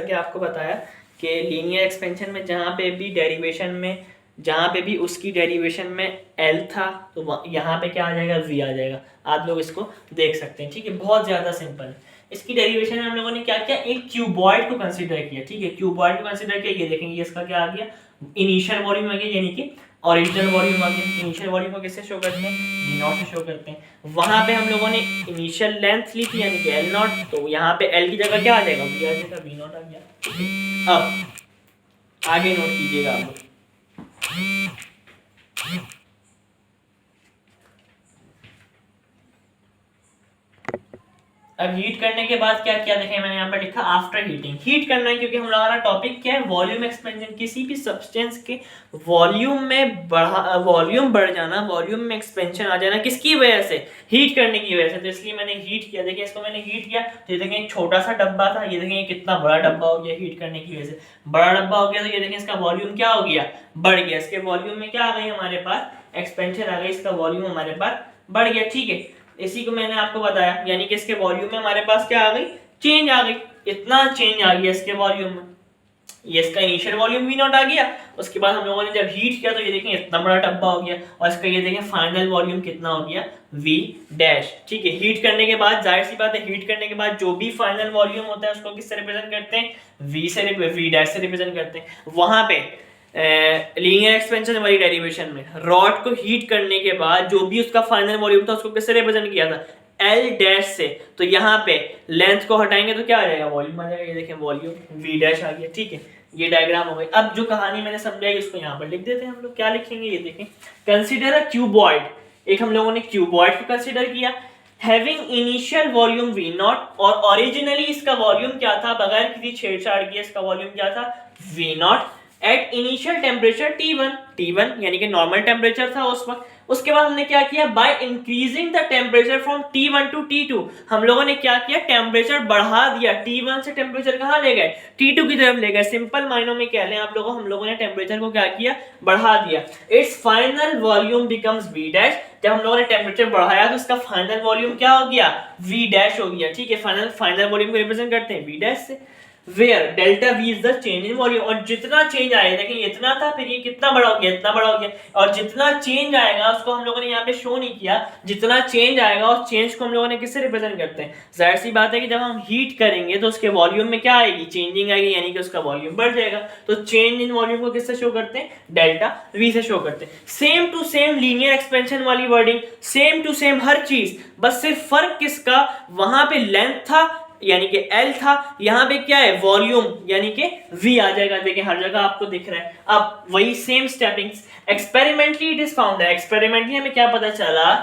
कि आपको बताया कि लीनियर एक्सपेंशन में जहाँ पे भी डेरिवेशन में, जहाँ पे भी उसकी डेरिवेशन में एल था तो यहाँ पे क्या आ जाएगा, वी आ जाएगा। आप लोग इसको देख सकते हैं, ठीक है, बहुत ज़्यादा सिंपल है। इसकी डेरिवेशन में हम लोगों ने क्या किया, एक क्यूबॉइड को कंसीडर किया, ठीक है। क्यूबॉइड को कंसीडर किया, ये देखेंगे इसका क्या आ गया, इनिशियल वॉल्यूम आ गया, यानी कि ओरिजिनल वॉल्यूम आ गया। इनिशियल वॉल्यूम को किससे शो करते हैं, वी नॉट से शो करते हैं। वहां पे हम लोगों ने इनिशियल लेंथ ली थी यानी कि एल नॉट, तो यहाँ पे एल की जगह क्या आ जाएगा, वी आ जाएगा, वी नॉट आ गया। अब आगे नोट कीजिएगा आप लोग, अब हीट करने के बाद क्या किया, देखें मैंने यहाँ पर लिखा आफ्टर हीटिंग। हीट करना है क्योंकि हम लोग हमारा टॉपिक क्या है, वॉल्यूम एक्सपेंशन। किसी भी सब्सटेंस के वॉल्यूम बढ़ जाना, वॉल्यूम में एक्सपेंशन आ जाना, किसकी वजह से, हीट करने की वजह से। तो इसलिए मैंने हीट किया। देखिए इसको मैंने हीट किया, तो ये देखें छोटा सा डब्बा था, ये देखें कितना बड़ा डब्बा हो गया हीट करने की वजह से। बड़ा डब्बा हो गया तो ये देखें इसका वॉल्यूम क्या हो गया, बढ़ गया। इसके वॉल्यूम में क्या आ गई हमारे पास, एक्सपेंशन आ गई, इसका वॉल्यूम हमारे पास बढ़ गया, ठीक है। इसी को मैंने आपको बताया, यानी कि इसके वॉल्यूम में हमारे पास क्या आ गई, चेंज आ गई। इतना चेंज आ गया इसके वॉल्यूम में, ये इसका इनिशियल वॉल्यूम वी नॉट आ गया। उसके बाद हम लोगों ने जब हीट किया तो ये देखें इतना बड़ा डब्बा हो गया, और इसका ये देखें फाइनल वॉल्यूम कितना हो गया, वी डैश, ठीक है। हीट करने के बाद जाहिर सी बात है, हीट करने के बाद जो भी फाइनल वॉल्यूम होता है उसको किससे रिप्रेजेंट करते हैं, वी डैश से रिप्रेजेंट करते हैं। वहां पे लीनियर एक्सपेंशन वाली डेरिवेशन में रॉड को हीट करने के बाद जो भी उसका फाइनल वॉल्यूम था उसको किससे रिप्रेजेंट किया था, एल डैश से। तो यहाँ पे लेंथ को हटाएंगे तो क्या आ जाएगा, वॉल्यूम आ जाएगा। ये देखें वॉल्यूम वी डैश आ गया, ठीक है। ये डायग्राम हो गई। अब जो कहानी मैंने समझाई उसको यहाँ पर लिख देते हैं हम लोग। क्या लिखेंगे, ये देखें, कंसीडर अ क्यूबॉइड। एक हम लोगों ने क्यूबॉइड को कंसीडर किया, having initial volume we naught, और ओरिजिनली इसका वॉल्यूम क्या था, बगैर किसी छेड़छाड़ किए इसका वॉल्यूम क्या था, V naught. At initial temperature T1 यानी कि नॉर्मल टेम्परेचर था उस वक्त। उसके बाद हमने क्या किया, by increasing the temperature from T1 to T2, हम लोगों ने क्या किया, टेम्परेचर बढ़ा दिया। T1 से टेम्परेचर कहाँ ले गए, T2 की तरफ ले गए। सिंपल माइनों में कह लें आप लोगों, हम लोगों ने टेम्परेचर को क्या किया, बढ़ा दिया। It's final volume becomes V dash, जब हम लोगों ने टेम्परेचर बढ़ाया तो उसका फाइनल वॉल्यूम क्या हो गया, V डैश हो गया। ठीक है, फाइनल वॉल्यूम को रिप्रेजेंट करते हैं V डैश से। Where delta V is the change in volume, और जितना चेंज आएगा, देखिए इतना था, फिर ये कितना बड़ा हो गया, इतना बड़ा हो गया, और जितना चेंज आएगा उसको हम लोगों ने यहाँ पे शो नहीं किया। जितना चेंज आएगा उस चेंज को हम लोगों ने किससे रिप्रेजेंट करते हैं, जाहिर सी बात है कि जब हम हीट करेंगे तो उसके वॉल्यूम में क्या आएगी, चेंजिंग आएगी, यानी कि उसका वॉल्यूम बढ़ जाएगा। तो चेंज इन वॉल्यूम को किससे शो करते हैं, डेल्टा वी से शो करते हैं। Same to same linear expansion वाली वर्डिंग, सेम टू सेम हर चीज, बस सिर्फ फर्क किसका, वहां पे लेंथ था यानी कि L था, यहाँ पे क्या है, वॉल्यूम यानी कि V आ जाएगा। देखिए हर जगह आपको दिख रहा है। अब वही same steppings, experimentally it is found है, एक्सपेरिमेंटली हमें क्या पता चला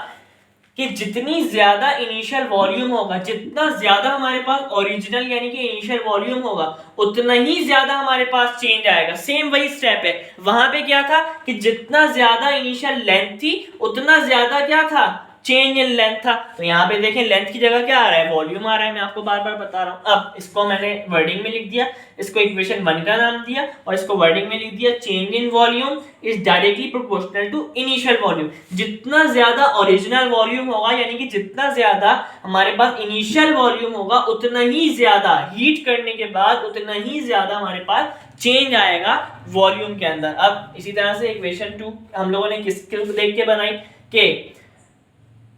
कि जितनी ज्यादा इनिशियल वॉल्यूम होगा, जितना ज्यादा हमारे पास ओरिजिनल यानी कि इनिशियल वॉल्यूम होगा, उतना ही ज्यादा हमारे पास चेंज आएगा। सेम वही स्टेप है, वहां पे क्या था कि जितना ज्यादा इनिशियल लेंथ थी उतना ज्यादा क्या था, चेंज इन लेंथ था। तो यहाँ पे देखें लेंथ की जगह क्या आ रहा है, वॉल्यूम आ रहा है। मैं आपको बार बार बता रहा हूँ। अब इसको मैंने वर्डिंग में लिख दिया, इसको इक्वेशन 1 का नाम दिया और इसको वर्डिंग में लिख दिया, change in volume is directly proportional to initial volume. जितना ज्यादा ओरिजिनल वॉल्यूम होगा, यानी कि जितना ज्यादा हमारे पास इनिशियल वॉल्यूम होगा, उतना ही ज्यादा हीट करने के बाद उतना ही ज्यादा हमारे पास चेंज आएगा वॉल्यूम के अंदर। अब इसी तरह से इक्वेशन 2 हम लोगों ने किसके देख के बनाई कि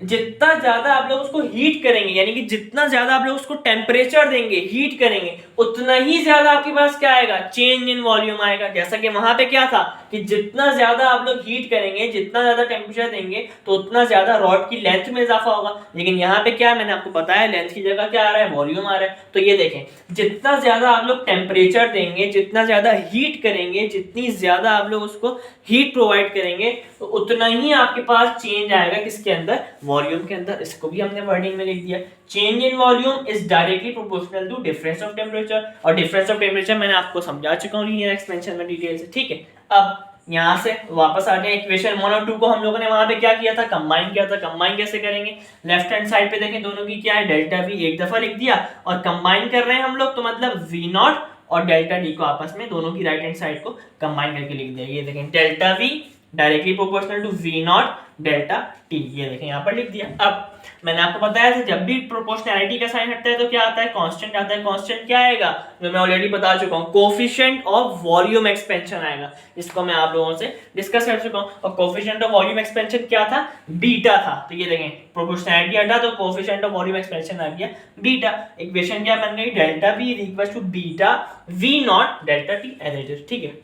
जितना ज्यादा आप लोग उसको हीट करेंगे, यानी कि जितना ज्यादा आप लोग उसको टेम्परेचर देंगे, हीट करेंगे, उतना ही ज्यादा आपके पास क्या आएगा, चेंज इन वॉल्यूम आएगा। जैसा कि वहां पे क्या था कि जितना ज्यादा आप लोग हीट करेंगे, जितना ज्यादा टेम्परेचर देंगे, तो उतना ज्यादा रॉड की लेंथ में इजाफा होगा। लेकिन यहाँ पे क्या है, मैंने आपको बताया लेंथ की जगह क्या आ रहा है, वॉल्यूम आ रहा है। तो ये देखें, जितना ज्यादा आप लोग टेम्परेचर देंगे, जितना ज्यादा हीट करेंगे, जितनी ज्यादा आप लोग उसको हीट प्रोवाइड करेंगे, तो उतना ही आपके पास चेंज आएगा किसके अंदर, वॉल्यूम के अंदर। इसको भी हमने वर्डिंग में लिख दिया, change in volume is directly proportional to difference of temperature. और डिफरेंस ऑफ टेम्परेचर मैंने आपको समझा चुका हूं लीनियर एक्सपेंशन में डिटेल से। ठीक है, अब यहां से वापस आ जाए इक्वेशन 1 और 2 को हम लोगों ने वहां पे क्या किया था, कंबाइन किया था। कंबाइन कैसे करेंगे, लेफ्ट हैंड साइड पे देखें दोनों की क्या है, डेल्टा वी एक दफा लिख दिया और कंबाइन कर रहे हैं हम लोग, तो मतलब वी नॉट और डेल्टा डी को आपस में दोनों की राइट हैंड साइड को कंबाइन करके लिख दिया। ये देखें delta V directly proportional to V naught delta T, ये देखें यहाँ पर लिख दिया। अब मैंने आपको बताया था जब भी प्रोपोर्शनैलिटी का साइन हटता है तो क्या आता है, कांस्टेंट आता है। कांस्टेंट क्या आएगा, जो मैं ऑलरेडी बता चुका हूँ, कोफिशिएंट ऑफ वॉल्यूम एक्सपेंशन आएगा, इसको मैं आप लोगों से डिस्कस कर चुका हूँ। और कोफिशिएंट ऑफ वॉल्यूम एक्सपेंशन क्या था, बीटा था। तो ये देखें प्रोपोर्शनैलिटी हटा तो कोफिशिएंट ऑफ वॉल्यूम एक्सपेंशन आ गया बीटा। इक्वेशन क्या बन गई, delta V is equal to beta V naught delta T as it is. ठीक है,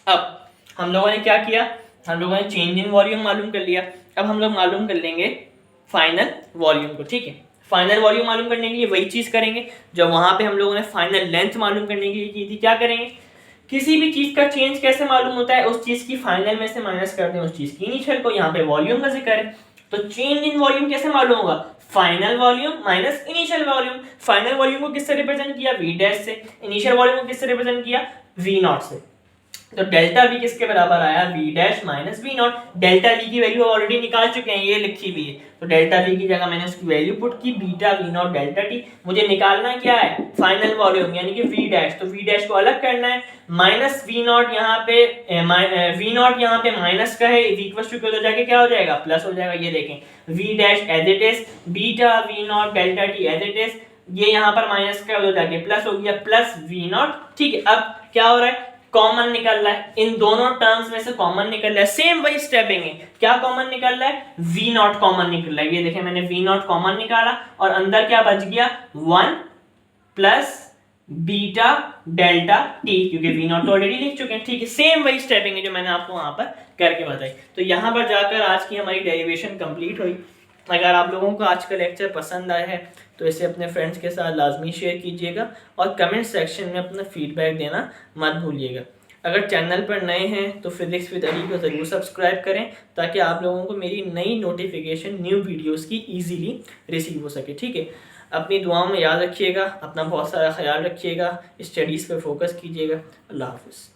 अब हम लोगों ने क्या किया, हम लोगों ने चेंज इन वॉल्यूम मालूम कर लिया। अब हम लोग मालूम कर लेंगे फाइनल वॉल्यूम को। ठीक है, फाइनल वॉल्यूम मालूम करने के लिए वही चीज करेंगे जो वहां पे हम लोगों ने फाइनल लेंथ मालूम करने के लिए की थी। क्या करेंगे, किसी भी चीज का चेंज कैसे मालूम होता है, उस चीज की फाइनल में से माइनस कर दें उस चीज की इनिशियल को। यहाँ पे वॉल्यूम का जिक्र है, तो चेंज इन वॉल्यूम कैसे मालूम होगा, final volume minus initial volume. Final volume को किससे रिप्रेजेंट किया, वी डैश से। इनिशियल वॉल्यूम को किससे रिप्रेजेंट किया, वी नॉट से। तो डेल्टा वी किसके बराबर आया, V dash minus V naught. Delta V की वैल्यू ऑलरेडी निकाल चुके हैं, ये लिखी हुई है। तो डेल्टा वी की जगह मैंने उसकी वैल्यू पुट की, beta V naught delta T. मुझे निकालना क्या है, फाइनल वॉल्यूम यानी कि वी डैश। तो वी डैश को अलग करना है, माइनस वी नॉट यहाँ पे, वी नॉट यहाँ पे माइनस का है, इक्वल टू उधर जाके क्या हो जाएगा, प्लस हो जाएगा। ये देखें V dash as it is, beta V naught delta T as it is, ये यहाँ पर माइनस का उधर जाके प्लस हो गया, प्लस वी नॉट। ठीक है, अब क्या हो रहा है, कॉमन निकल रहा है, इन दोनों टर्म्स में से कॉमन निकल रहा है। सेम वही स्टेपिंग है, क्या कॉमन निकल रहा है, वी नॉट कॉमन निकल रहा है। ये देखें मैंने वी नॉट कॉमन निकाला और अंदर क्या बच गया, 1 प्लस बीटा डेल्टा टी, क्योंकि वी नॉट तो ऑलरेडी लिख चुके हैं। ठीक है, सेम वही स्टेपिंग है जो मैंने आपको वहां पर करके बताई। तो यहाँ पर जाकर आज की हमारी डेरिवेशन कंप्लीट हुई। अगर आप लोगों को आज का लेक्चर पसंद आया है तो इसे अपने फ्रेंड्स के साथ लाजमी शेयर कीजिएगा और कमेंट सेक्शन में अपना फीडबैक देना मत भूलिएगा। अगर चैनल पर नए हैं तो फिजिक्स विद अली को ज़रूर सब्सक्राइब करें ताकि आप लोगों को मेरी नई नोटिफिकेशन न्यू वीडियोस की इजीली रिसीव हो सके। ठीक है, अपनी दुआओं में याद रखिएगा, अपना बहुत सारा ख्याल रखिएगा, स्टडीज़ पर फोकस कीजिएगा। अल्लाह हाफ़िज़।